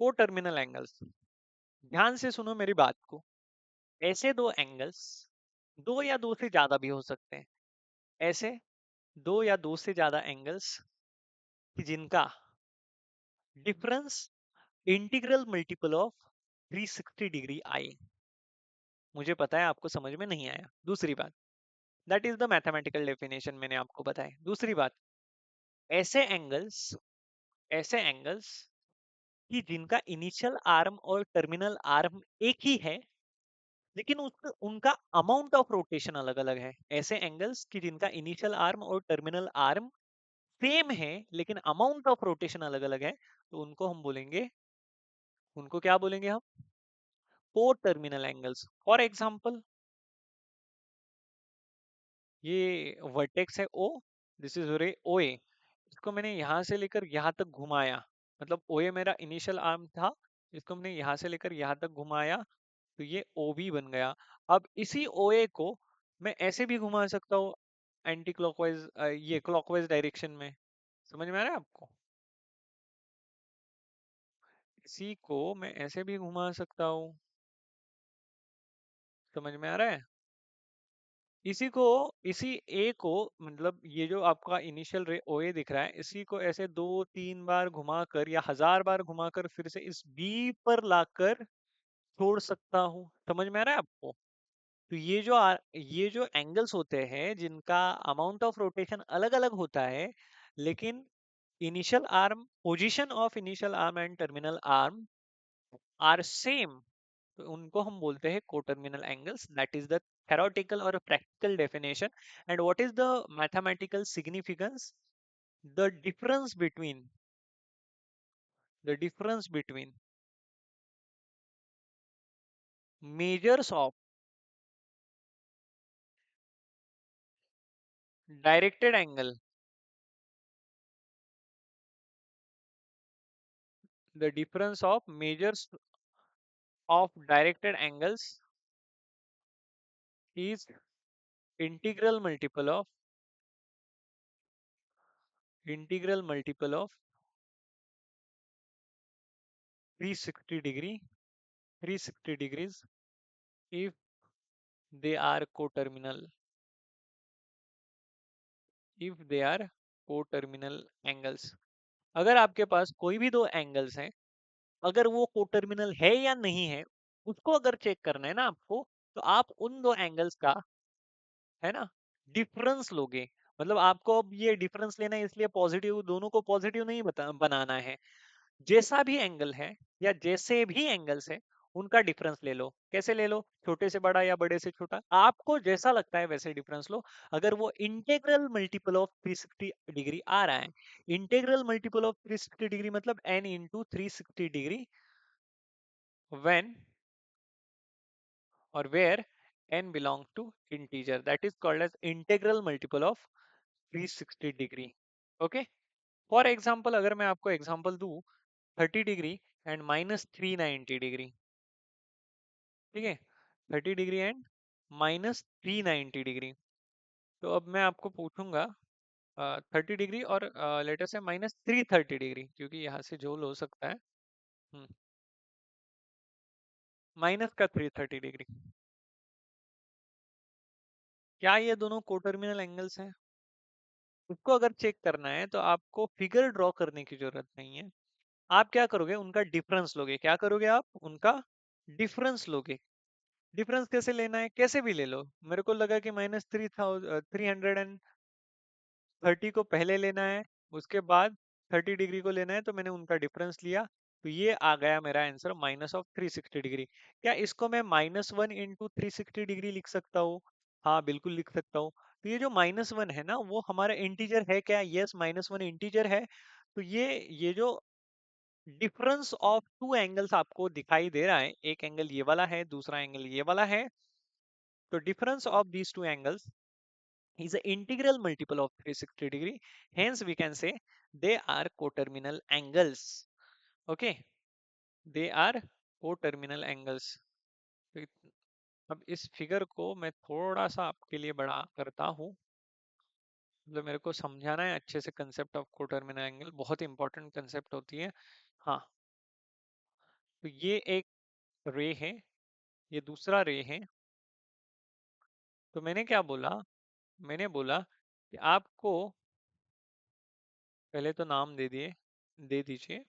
को टर्मिनल एंगल्स, ध्यान से सुनो मेरी बात को। ऐसे दो एंगल्स, दो या दो से ज्यादा भी हो सकते हैं, ऐसे दो या दो से ज्यादा एंगल्स कि जिनका difference integral multiple of 360 degree आए। मुझे पता है आपको समझ में नहीं आया। दूसरी बात, that is the mathematical definition मैंने आपको बताया। दूसरी बात, ऐसे एंगल्स, ऐसे एंगल्स कि जिनका इनिशियल आर्म और टर्मिनल आर्म एक ही है, लेकिन उनका अमाउंट ऑफ रोटेशन अलग अलग है। ऐसे एंगल्स कि जिनका इनिशियल आर्म और टर्मिनल आर्म सेम है, लेकिन अमाउंट ऑफ रोटेशन अलग अलग है, तो उनको हम बोलेंगे, उनको क्या बोलेंगे हम? को टर्मिनल एंगल्स। फॉर एग्जाम्पल, ये वर्टेक्स है ओ, दिस इज रे ओ ए, इसको मैंने यहां से लेकर यहां तक घुमाया, मतलब ओ ए मेरा इनिशियल आर्म था, इसको मैंने यहां से लेकर यहां तक घुमाया, तो ये ओ बी बन गया। अब इसी ओ ए को मैं ऐसे भी घुमा सकता हूँ, एंटी क्लॉकवाइज, ये क्लॉकवाइज डायरेक्शन में। समझ में आ रहा है आपको? इसी को मैं ऐसे भी घुमा सकता हूँ। समझ में आ रहा है? इसी को, इसी ए को, मतलब ये जो आपका इनिशियल रे ओ ए दिख रहा है, इसी को ऐसे दो तीन बार घुमाकर या हजार बार घुमाकर फिर से इस बी पर लाकर छोड़ सकता हूँ। समझ में आ रहा है आपको? तो ये जो एंगल्स होते हैं जिनका अमाउंट ऑफ रोटेशन अलग अलग होता है, लेकिन initial arm, position of initial arm and terminal arm are same, तो उनको हम बोलते हैं coterminal angles. That is the theoretical or a practical definition. And what is the mathematical significance? The difference between, the difference between measures of directed angle, the difference of measures of directed angles is integral multiple of, integral multiple of 360 degree, 360 degrees if they are coterminal, if they are coterminal angles। अगर आपके पास कोई भी दो angles हैं, अगर वो coterminal है या नहीं है, उसको अगर चेक करना है ना आपको, तो आप उन दो एंगल्स का, है ना, डिफरेंस लोगे। मतलब आपको अब ये डिफरेंस लेना है, इसलिए पॉजिटिव, दोनों को पॉजिटिव नहीं बनाना है। जैसा भी एंगल है या जैसे भी एंगल्स है, उनका डिफरेंस ले लो। कैसे ले लो? छोटे से बड़ा या बड़े से छोटा, आपको जैसा लगता है वैसे डिफरेंस लो। अगर वो इंटेग्रल मल्टीपल ऑफ 360 डिग्री आ रहा है, इंटेग्रल मल्टीपल ऑफ 360 डिग्री मतलब n into 360 degree, when or where n belongs to integer, that is called as integral multiple of 360 degree। okay, for example, अगर मैं आपको एग्जांपल दूं 30 degree and minus 390 degree, ठीक है, 30 degree and minus 390 degree, तो अब मैं आपको पूछूंगा 30 डिग्री और लेटर से माइनस 330 डिग्री, क्योंकि यहाँ से जोल हो सकता है। माइनस का 330 डिग्री, क्या ये दोनों कोटर्मिनल एंगल्स हैं? उसको अगर चेक करना है तो आपको फिगर ड्रॉ करने की जरूरत नहीं है। आप क्या करोगे? उनका डिफरेंस लोगे। क्या करोगे आप? उनका डिफरेंस लोगे। डिफरेंस कैसे लेना है? कैसे भी ले लो। मेरे को लगा कि माइनस 330 को पहले लेना है, उसके बाद 30 डिग्री को लेना है, तो मैंने उनका डिफरेंस लिया, तो ये आ गया मेरा आंसर माइनस ऑफ 360 डिग्री। क्या इसको मैं -1 इंटू 360 डिग्री लिख सकता हूँ? हाँ, बिल्कुल लिख सकता हूँ। तो ये जो -1 है ना, वो हमारा इंटीजर है क्या? यस, -1 इंटीजर है। तो ये जो डिफरेंस ऑफ टू एंगल्स आपको दिखाई दे रहा है, एक एंगल ये वाला है, दूसरा एंगल ये वाला है, तो difference of these two angles is an integral multiple of 360 degree, hence we can say they are coterminal angles। okay, they are coterminal angles। तो अब इस फिगर को मैं थोड़ा सा आपके लिए बड़ा करता हूँ। मतलब मेरे को समझाना है अच्छे से, कंसेप्ट ऑफ कोटर्मिनल एंगल बहुत इंपॉर्टेंट कंसेप्ट होती है। हाँ, तो ये एक रे है, ये दूसरा रे है। तो मैंने क्या बोला, मैंने बोला कि आपको पहले तो नाम दे दीजिए।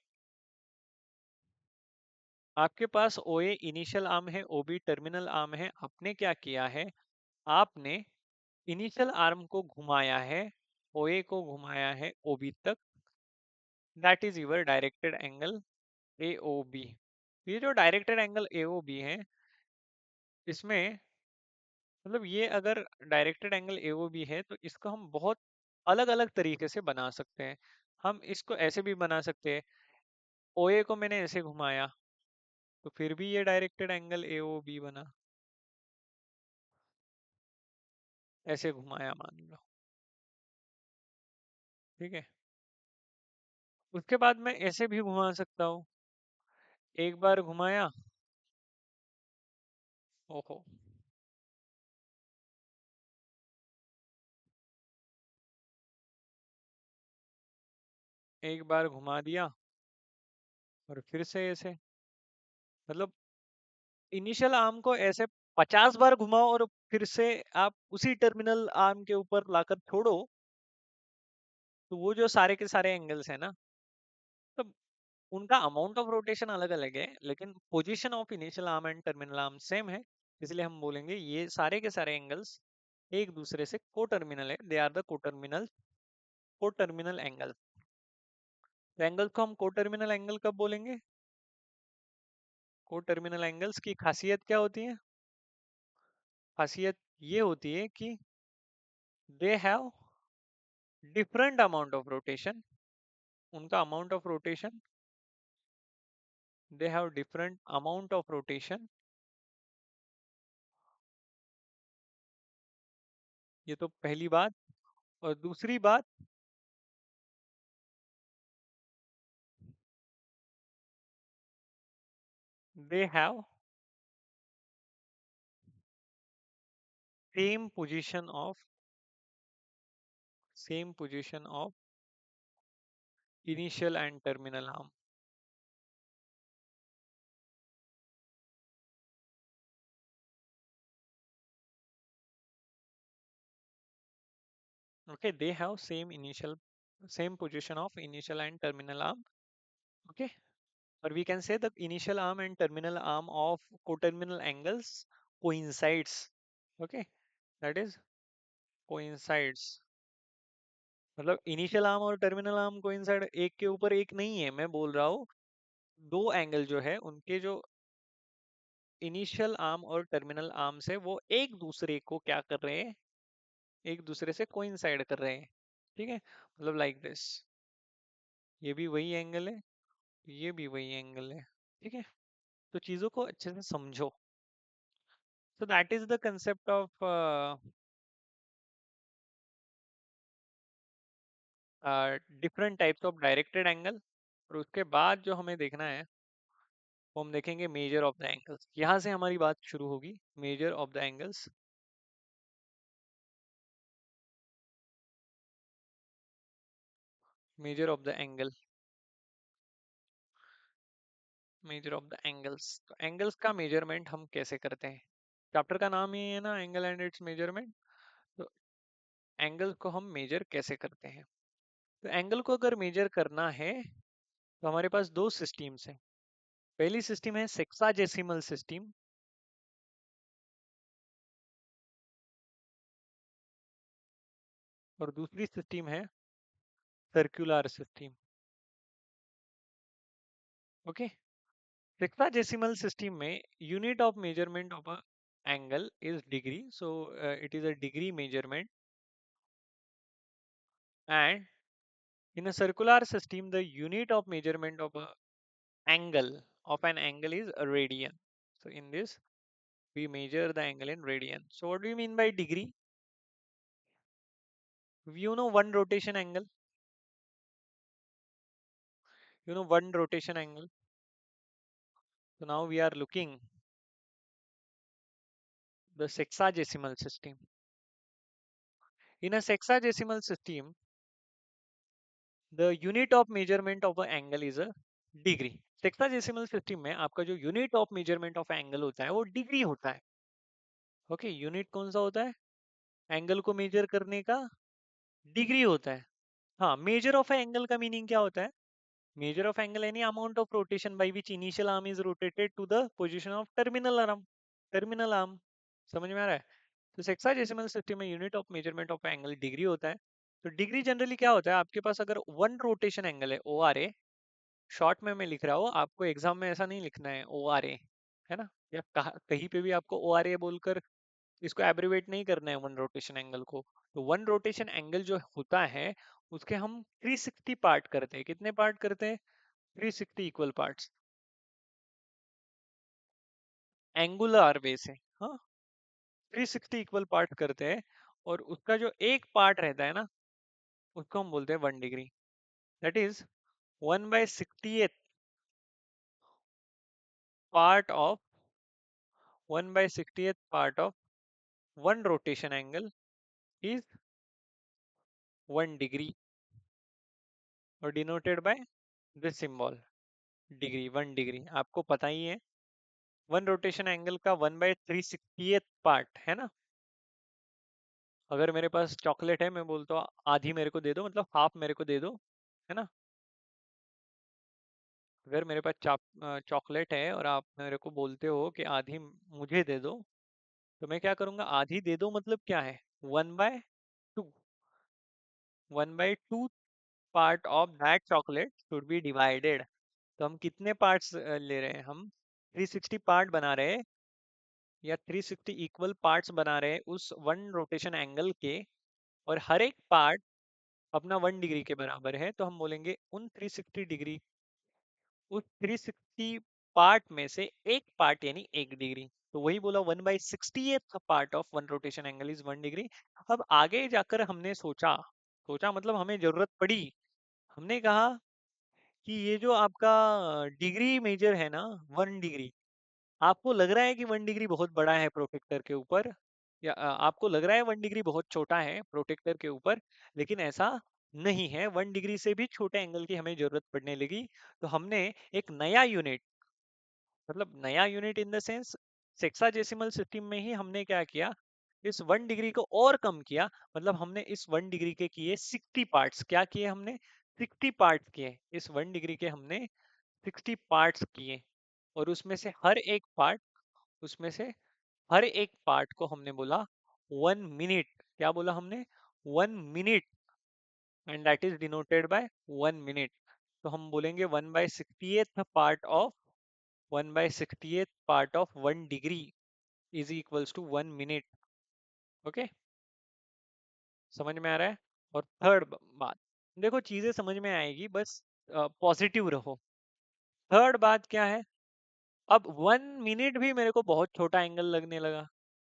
आपके पास ओए इनिशियल आर्म है, ओबी टर्मिनल आर्म है। आपने क्या किया है, आपने इनिशियल आर्म को घुमाया है, ओए को घुमाया है ओबी तक। That is your directed angle A O B. ये जो directed angle A O B है, इसमें मतलब ये अगर directed angle A O B है तो इसको हम बहुत अलग अलग तरीके से बना सकते हैं। हम इसको ऐसे भी बना सकते हैं, ओए को मैंने ऐसे घुमाया तो फिर भी ये directed angle A O B बना। ऐसे घुमाया मान लो, ठीक है। उसके बाद मैं ऐसे भी घुमा सकता हूँ, एक बार घुमाया, ओहो, एक बार घुमा दिया और फिर से ऐसे, मतलब इनिशियल आर्म को ऐसे 50 बार घुमाओ और फिर से आप उसी टर्मिनल आर्म के ऊपर लाकर छोड़ो, तो वो जो सारे के सारे एंगल्स है ना, तो उनका अमाउंट ऑफ रोटेशन अलग अलग है, लेकिन position of initial arm and terminal arm same है। इसलिए हम बोलेंगे ये सारे के सारे एंगल्स एक दूसरे से कोटर्मिनल है, they are the coterminal angle. तो एंगल को हम कोटर्मिनल एंगल कब बोलेंगे, कोटर्मिनल एंगल्स की खासियत क्या होती है, खासियत ये होती है कि they have different amount of rotation, उनका amount of rotation, they have different amount of rotation. ये तो पहली बात। और दूसरी बात, they have same position of, same position of initial and terminal arm. Okay, they have same position of initial and terminal arm. Okay, or we can say the initial arm and terminal arm of coterminal angles coincides. Okay, that is coincides। मतलब initial arm और terminal arm coincide एक के ऊपर एक नहीं है, मैं बोल रहा हूँ दो एंगल जो है उनके जो इनिशियल आर्म और टर्मिनल आर्म से वो एक दूसरे को क्या कर रहे हैं, एक दूसरे से कोइंसाइड कर रहे हैं। ठीक है, मतलब लाइक दिस, ये भी वही एंगल है, ये भी वही एंगल है। ठीक है, तो चीजों को अच्छे से समझो। सो that is the concept of different types of directed angle. और उसके बाद जो हमें देखना है वो हम देखेंगे मेजर ऑफ द एंगल्स। यहाँ से हमारी बात शुरू होगी, measure of the angles. Measure of the angle, measure of the angles. तो एंगल्स का मेजरमेंट हम कैसे करते हैं, चैप्टर का नाम ही है ना एंगल एंड इट्स मेजरमेंट। तो एंगल को हम मेजर कैसे करते हैं, तो एंगल को अगर मेजर करना है तो हमारे पास दो सिस्टम्स हैं। पहली सिस्टम है सेक्साजेसिमल सिस्टम, और दूसरी सिस्टम है circular system. Okay, sexagesimal system में unit of measurement of a angle is degree, so it is a degree measurement. And in a circular system the unit of measurement of a angle of an angle is a radian. So in this we measure the angle in radian. So what do you mean by degree, you know one rotation angle, you know one rotation angle. So now we are looking the sexagesimal system. In a sexagesimal system the unit of measurement of a angle is a degree. Sexagesimal system में आपका जो unit of measurement of angle होता है वो degree होता है। Okay, unit कौन सा होता है एंगल को मेजर करने का? डिग्री होता है। हाँ, मेजर ऑफ एंगल का मीनिंग क्या होता है? Measure of angle any amount of rotation by which initial arm is rotated to the position of terminal arm. Terminal arm, समझ में आ रहा है? तो सेक्साडेसिमल सिस्टम में unit of measurement of angle degree होता है। तो डिग्री जनरली क्या होता है, आपके पास अगर वन रोटेशन एंगल है ओ आर ए, शॉर्ट में मैं लिख रहा हूँ, आपको एग्जाम में ऐसा नहीं लिखना है ओ आर ए, है ना, या कहीं पे भी आपको ओ आर ए बोलकर इसको एब्रिवेट नहीं करना है वन रोटेशन एंगल को। तो वन रोटेशन एंगल जो होता है उसके हम 360 पार्ट करते हैं। कितने पार्ट करते हैं? 360 इक्वल पार्ट्स, एंगुलर वे से। हाँ, 360 इक्वल पार्ट करते हैं, और उसका जो एक पार्ट रहता है ना उसको हम बोलते हैं 1 degree. That is 1/60th part of 1/60th part of one rotation angle is 1 degree, और denoted by this symbol degree. 1 degree आपको पता ही है, वन रोटेशन एंगल का 1/360th पार्ट है ना। अगर मेरे पास चॉकलेट है, मैं बोलता हूँ आधी मेरे को दे दो, मतलब हाफ मेरे को दे दो, है ना। अगर मेरे पास चॉकलेट है और आप मेरे को बोलते हो कि आधी मुझे दे दो, तो मैं क्या करूंगा? आधी दे दो मतलब क्या है? 1/2। 1/2 part of that chocolate should be divided. तो हम कितने पार्ट्स ले रहे हैं? हम 360 पार्ट बना रहे हैं, या 360 इक्वल पार्ट्स बना रहे हैं उस वन रोटेशन एंगल के, और हर एक पार्ट अपना 1 डिग्री के बराबर है। तो हम बोलेंगे उन 360 डिग्री, उस 360 पार्ट में से एक पार्ट यानी 1 डिग्री। तो वही बोला, 1/60th part of one rotation angle is 1 degree. अब आगे जाकर हमने सोचा, सोचा मतलब हमें जरूरत पड़ी, हमने कहा कि ये जो आपका डिग्री मेजर है ना, 1 डिग्री, आपको लग रहा है कि 1 डिग्री बहुत बड़ा है प्रोटेक्टर के ऊपर, या आपको लग रहा है 1 डिग्री बहुत छोटा है प्रोटेक्टर के ऊपर, लेकिन ऐसा नहीं है। 1 डिग्री से भी छोटे एंगल की हमें जरूरत पड़ने लगी। तो हमने एक नया यूनिट, मतलब नया unit in the sense sexagesimal system में ही हमने क्या किया, इस 1 डिग्री को और कम किया। मतलब हमने इस 1 डिग्री के किए 60 पार्ट्स। क्या किए हमने? 60 पार्ट्स किए। इस 1 डिग्री के हमने 60 पार्ट्स किए, और उसमें से हर एक पार्ट, उसमें से हर एक पार्ट को हमने बोला 1 मिनट। क्या बोला हमने? 1 minute, and that is denoted by 1 minute. तो हम बोलेंगे 1/60th part of 1/60th part of 1 degree is equals to 1 minute. Okay, समझ में आ रहा है? और थर्ड बात, देखो चीजें समझ में आएगी, बस पॉजिटिव रहो। थर्ड बात क्या है? अब 1 मिनट भी मेरे को बहुत छोटा एंगल लगने लगा,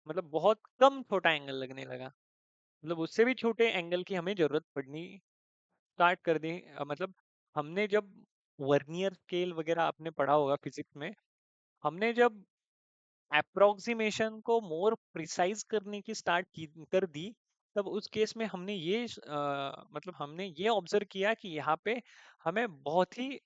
मतलब बहुत कम छोटा एंगल लगने लगा। मतलब उससे भी छोटे एंगल की हमें जरूरत पड़नी स्टार्ट कर दी। मतलब हमने जब वर्नियर स्केल वगैरह आपने पढ़ा होगा फिजिक्स में, हमने जब अप्रोक्सीमेशन को मोर प्रिसाइज करने की स्टार्ट की कर दी, तब उस केस में हमने ये मतलब हमने ये ऑब्जर्व किया कि यहाँ पे हमें बहुत ही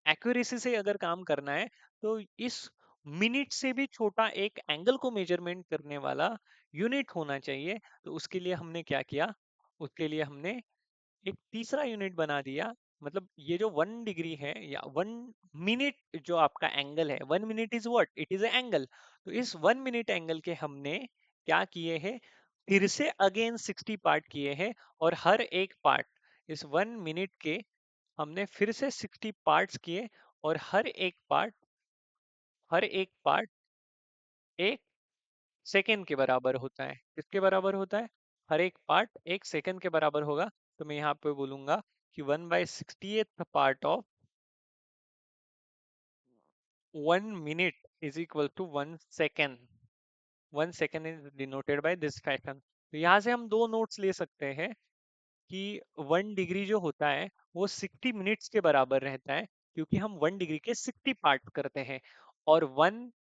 एक्यूरेसी से अगर काम करना है, तो इस मिनट से भी छोटा एक एंगल को मेजरमेंट करने वाला यूनिट होना चाहिए। तो उसके लिए हमने क्या किया? उसके लिए हमने एक तीसरा यूनिट बना दिया। मतलब ये जो 1 डिग्री है, या 1 मिनट जो आपका एंगल है, 1 minute is what? It is angle. तो इस 1 मिनट एंगल के हमने क्या किए हैं? फिर से अगेन 60 पार्ट किए हैं, और हर एक पार्ट, इस 1 मिनट के हमने फिर से 60 पार्ट्स किए, और हर एक पार्ट 1 सेकेंड के बराबर होता है। किसके बराबर होता है? हर एक पार्ट 1 सेकेंड के बराबर होगा। तो मैं यहाँ पे बोलूंगा कि 1/60th part of 1 minute is equal to 1 second. 1 second is denoted by this fashion. तो यहाँ से हम दो नोट्स ले सकते हैं कि 1 डिग्री जो होता है वो 60 मिनट्स के बराबर रहता है, क्योंकि हम 1 डिग्री के 60 पार्ट करते हैं। और 1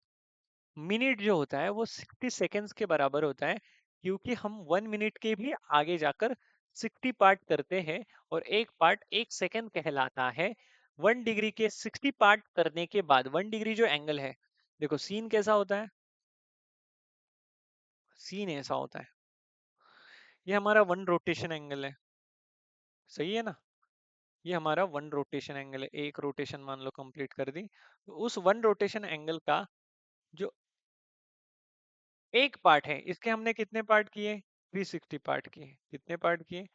मिनट जो होता है वो 60 सेकेंड्स के बराबर होता है, क्योंकि हम 1 मिनट के भी आगे जाकर 60 पार्ट करते हैं, और एक पार्ट 1 सेकंड कहलाता है। 1 डिग्री के 60 पार्ट करने के बाद 1 डिग्री जो एंगल है, देखो सीन कैसा होता है, सीन ऐसा होता है, ये हमारा 1 रोटेशन एंगल है, सही है ना। ये हमारा 1 रोटेशन एंगल है, एक रोटेशन मान लो कंप्लीट कर दी, तो उस 1 रोटेशन एंगल का जो एक पार्ट है, इसके हमने कितने पार्ट किए, 360 पार्ट किए। कितने पार्ट किए,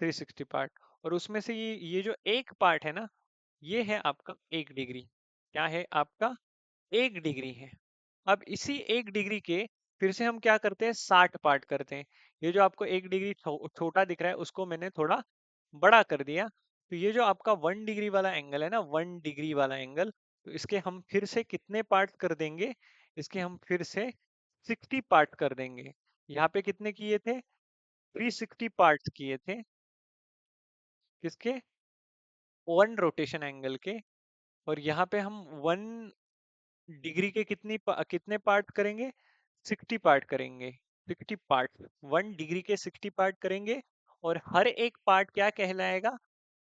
360 पार्ट। और उसमें से ये जो एक पार्ट है ना, ये है आपका 1 डिग्री। क्या है आपका, 1 डिग्री है। अब इसी 1 डिग्री के फिर से हम क्या करते हैं, 60 पार्ट करते हैं। ये जो आपको 1 डिग्री छोटा दिख रहा है, उसको मैंने थोड़ा बड़ा कर दिया। तो ये जो आपका 1 डिग्री वाला एंगल है ना, 1 डिग्री वाला एंगल, तो इसके हम फिर से कितने पार्ट कर देंगे, इसके हम फिर से 60 पार्ट कर देंगे। यहाँ पे कितने किए थे, 360 पार्ट किए थे, किसके, 1 रोटेशन एंगल के। और यहाँ पे हम 1 डिग्री के कितने पार्ट करेंगे, 60 पार्ट करेंगे। 60 पार्ट, 1 डिग्री के 60 पार्ट करेंगे। और हर एक पार्ट क्या कहलाएगा,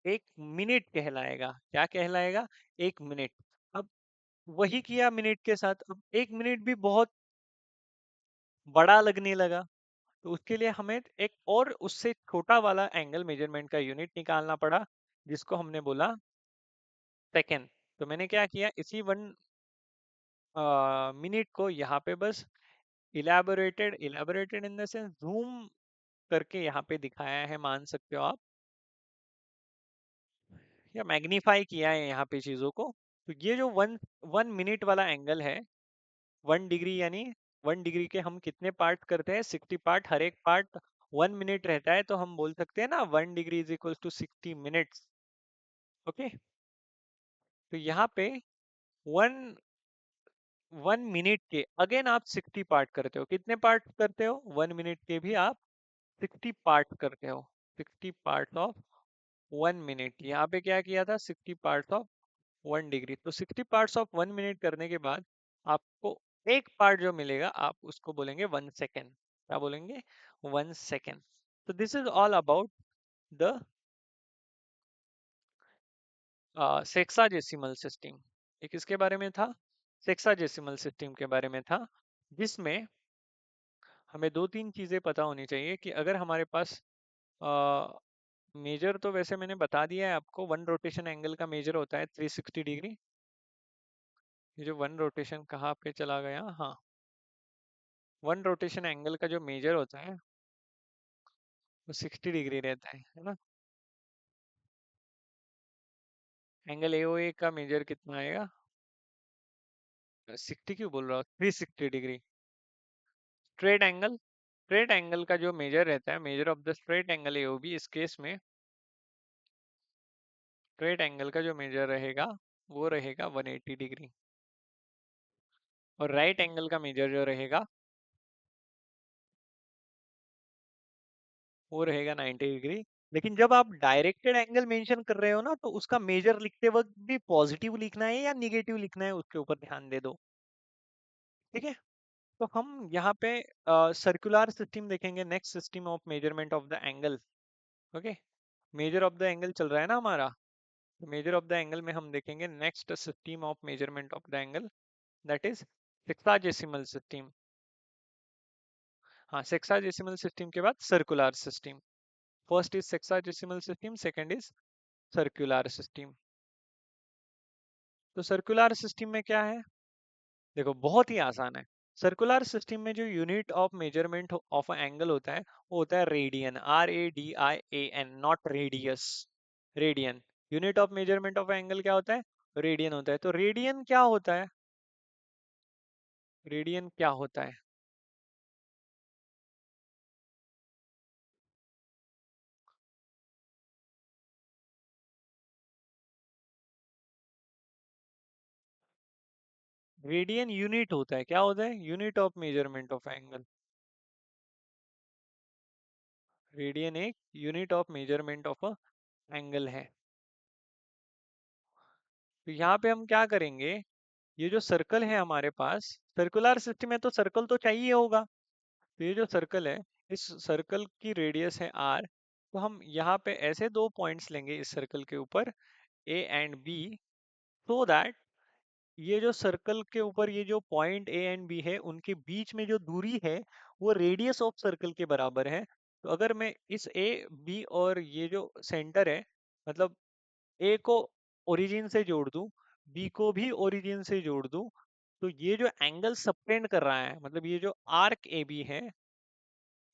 1 मिनट कहलाएगा। क्या कहलाएगा, 1 मिनट। अब वही किया मिनट के साथ, अब 1 मिनट भी बहुत बड़ा लगने लगा, तो उसके लिए हमें एक और उससे छोटा वाला एंगल मेजरमेंट का यूनिट निकालना पड़ा, जिसको हमने बोला सेकेंड। तो मैंने क्या किया, इसी 1 मिनट को यहाँ पे बस elaborated elaborated in the sense zoom करके यहाँ पे दिखाया है, मान सकते हो आप, या मैग्नीफाई किया है यहाँ पे चीजों को। तो ये जो वन वन मिनट वाला एंगल है, 1 डिग्री, यानी 1 डिग्री के हम कितने पार्ट करते हैं, 60 पार्ट। हर एक पार्ट 1 मिनट रहता है, तो हम बोल सकते हैं ना 1 degree is equal to 60 minutes. Okay, तो यहाँ पे वन 1 मिनट के अगेन आप 60 पार्ट करते हो। कितने पार्ट करते हो, 1 मिनट के भी आप 60 पार्ट करते हो। 60 पार्ट ऑफ 1 मिनट, यहाँ पे क्या किया था, 60 पार्ट ऑफ 1 डिग्री। तो 60 पार्ट्स ऑफ 1 मिनट करने के बाद आपको एक पार्ट जो मिलेगा, आप उसको बोलेंगे 1 सेकेंड। क्या बोलेंगे, 1 सेकेंड। तो this is all about the sexagesimal system. ये किसके बारे में था, सेक्साजेसिमल सिस्टम के बारे में था, जिसमें हमें दो तीन चीजें पता होनी चाहिए कि अगर हमारे पास मेजर, तो वैसे मैंने बता दिया है आपको, 1 रोटेशन एंगल का मेजर होता है 360 डिग्री। ये जो 1 रोटेशन कहाँ पे चला गया, हाँ, 1 रोटेशन एंगल का जो मेजर होता है वो 60 डिग्री रहता है ना। एंगल AOA का मेजर कितना आएगा, 60 क्यों बोल रहा हूँ, 360 डिग्री। स्ट्रेट एंगल का जो मेजर रहता है, measure of the straight angle AOB, इस केस में स्ट्रेट एंगल का जो मेजर रहेगा वो रहेगा 180 डिग्री। और राइट एंगल का मेजर जो रहेगा वो रहेगा 90 डिग्री। लेकिन जब आप डायरेक्टेड एंगल मेंशन कर रहे हो ना, तो उसका मेजर लिखते वक्त भी पॉजिटिव लिखना है या निगेटिव लिखना है, उसके ऊपर ध्यान दे दो। ठीक है, तो हम यहाँ पे सर्कुलर सिस्टम देखेंगे, next system of measurement of the angle. Okay, measure of the angle चल रहा है ना हमारा, तो मेजर ऑफ द एंगल में हम देखेंगे next system of measurement of the angle, that is sexagesimal system. हाँ, सेक्साजेसिमल सिस्टम के बाद circular system. First is sexagesimal system, second is circular system. तो सर्कुलर सिस्टम में क्या है, देखो बहुत ही आसान है। सर्कुलर सिस्टम में जो unit of measurement of angle होता है वो होता है radian, RADIAN, not radius, radian. Unit of measurement of angle क्या होता है, रेडियन होता है। तो रेडियन क्या होता है, रेडियन क्या होता है, रेडियन यूनिट होता है, क्या होता है, unit of measurement of angle. Radian एक unit of measurement of angle है। तो यहाँ पे हम क्या करेंगे, ये जो सर्कल है हमारे पास, सर्कुलर सिस्टम है तो सर्कल तो चाहिए होगा। तो ये जो सर्कल है, इस सर्कल की रेडियस है आर, तो हम यहाँ पे ऐसे दो पॉइंट्स लेंगे इस सर्कल के ऊपर, A and B, so that ये जो सर्कल के ऊपर ये जो पॉइंट ए एंड बी है उनके बीच में जो दूरी है वो रेडियस ऑफ सर्कल के बराबर है। तो अगर मैं इस ए बी और ये जो सेंटर है, मतलब ए को ओरिजिन से जोड़ दूं, बी को भी ओरिजिन से जोड़ दूं, तो ये जो एंगल सबटेंड कर रहा है, मतलब ये जो आर्क ए बी है,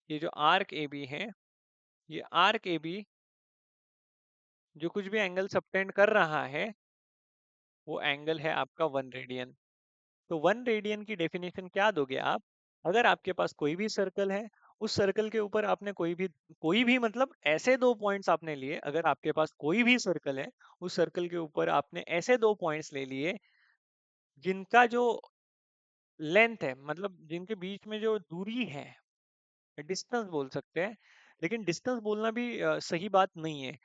ये जो आर्क ए बी है, ये आर्क ए बी जो कुछ भी एंगल सबटेंड कर रहा है वो एंगल है आपका 1 रेडियन। तो 1 रेडियन की डेफिनेशन क्या दोगे आप? अगर आपके पास कोई भी सर्कल है, उस सर्कल के ऊपर आपने कोई भी मतलब ऐसे दो पॉइंट्स आपने लिए, अगर आपके पास कोई भी सर्कल है, उस सर्कल के ऊपर आपने ऐसे दो पॉइंट्स ले लिए जिनका जो लेंथ है, मतलब जिनके बीच में जो दूरी है, डिस्टेंस बोल सकते हैं, लेकिन डिस्टेंस बोलना भी सही बात नहीं है।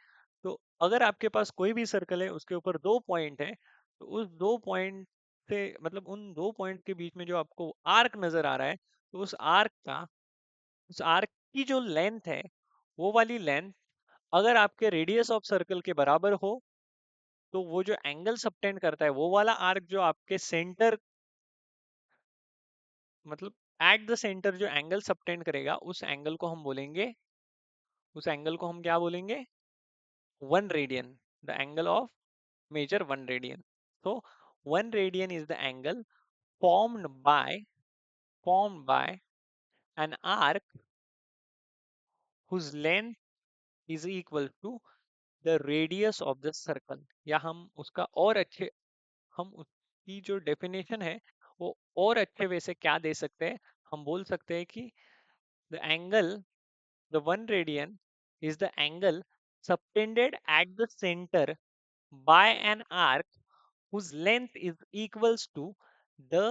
तो अगर आपके पास कोई भी सर्कल है, उसके ऊपर दो पॉइंट है, तो उस दो पॉइंट से मतलब उन दो पॉइंट के बीच में जो आपको आर्क नजर आ रहा है, तो उस आर्क की जो लेंथ है, वो वाली लेंथ अगर आपके रेडियस ऑफ सर्कल के बराबर हो, तो वो जो एंगल सबटेंड करता है, वो वाला आर्क जो आपके सेंटर, मतलब एट द सेंटर जो एंगल सबटेंड करेगा, उस एंगल को हम क्या बोलेंगे? 1 radian, the angle of measure 1 radian. so 1 radian is the angle formed by an arc whose length is equal to the radius of the circle। या हम उसकी जो डेफिनेशन है वो और अच्छे वे से क्या दे सकते हैं? हम बोल सकते हैं कि the angle, the 1 radian is the angle subtended at the center by an arc whose length is equals to the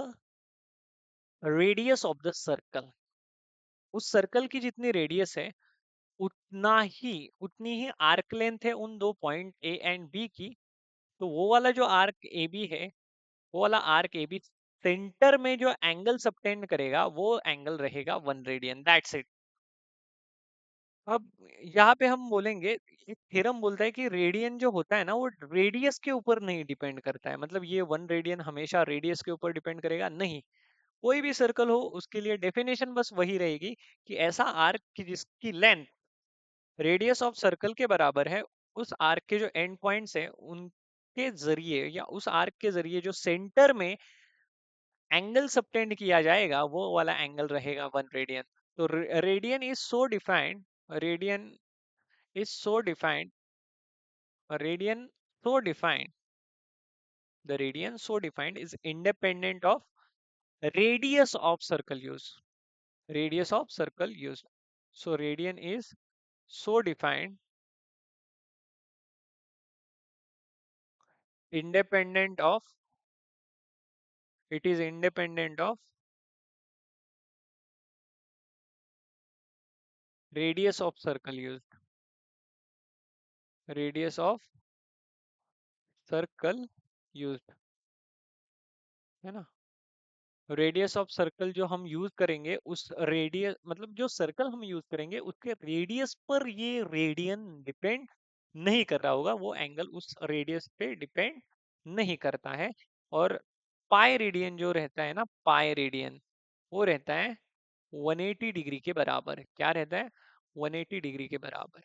radius of the circle। उस सर्कल की जितनी रेडियस है उतनी ही आर्क लेंथ है उन दो पॉइंट ए एंड बी की। तो वो वाला जो आर्क ए बी है, वो वाला आर्क ए बी सेंटर में जो एंगल सबटेंड करेगा वो एंगल रहेगा 1 रेडियन। That's it. अब यहाँ पे हम बोलेंगे, ये थ्योरम बोलता है कि रेडियन जो होता है ना वो रेडियस के ऊपर नहीं डिपेंड करता है। मतलब ये 1 रेडियन हमेशा रेडियस के ऊपर डिपेंड करेगा नहीं। कोई भी सर्कल हो उसके लिए डेफिनेशन बस वही रहेगी कि ऐसा आर्क की जिसकी लेंथ रेडियस ऑफ सर्कल के बराबर है, उस आर्क के जो एंड पॉइंट्स हैं उनके जरिए या उस आर्क के जरिए जो सेंटर में एंगल सबटेंड किया जाएगा वो वाला एंगल रहेगा 1 रेडियन। तो radian is so defined, radian is so defined a radian so defined the radian so defined is independent of radius of circle used. So radian is so defined independent of it is independent of radius of circle used, है ना? Radius of circle जो हम use करेंगे, उस radius मतलब जो circle हम use करेंगे उसके रेडियस पर ये रेडियन डिपेंड नहीं कर रहा होगा, वो एंगल उस रेडियस पे डिपेंड नहीं करता है। और पाई रेडियन जो रहता है ना, पाई रेडियन वो रहता है 180 डिग्री के बराबर। क्या रहता है? 180 डिग्री के बराबर।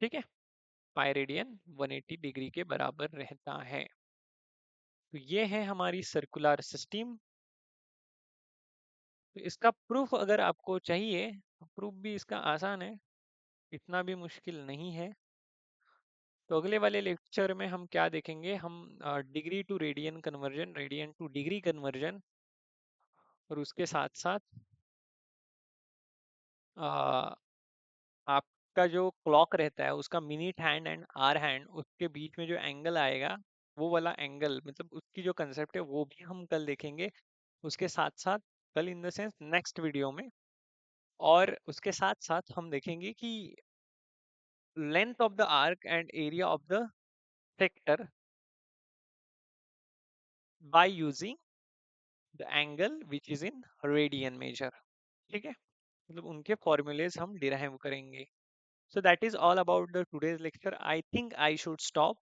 ठीक है, पाई रेडियन 180 डिग्री के बराबर रहता है। तो ये है हमारी सर्कुलर सिस्टम। तो इसका प्रूफ अगर आपको चाहिए तो प्रूफ भी इसका आसान है, इतना भी मुश्किल नहीं है। तो अगले वाले लेक्चर में हम क्या देखेंगे? हम degree to radian conversion, radian to degree conversion, और उसके साथ साथ आपका जो क्लॉक रहता है उसका minute hand and hour hand, उसके बीच में जो एंगल आएगा वो वाला एंगल, मतलब उसकी जो कंसेप्ट है वो भी हम कल देखेंगे। उसके साथ साथ कल in the sense next video में। और उसके साथ साथ हम देखेंगे कि length of the arc and area of the sector by using the angle which is in radian measure। ठीक है। मतलब उनके फॉर्मूलेज हम डिराइव करेंगे. So that is all about the today's lecture. I think I should stop.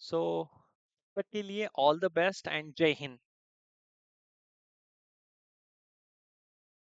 So तब तक के लिए ऑल द बेस्ट एंड जय हिंद.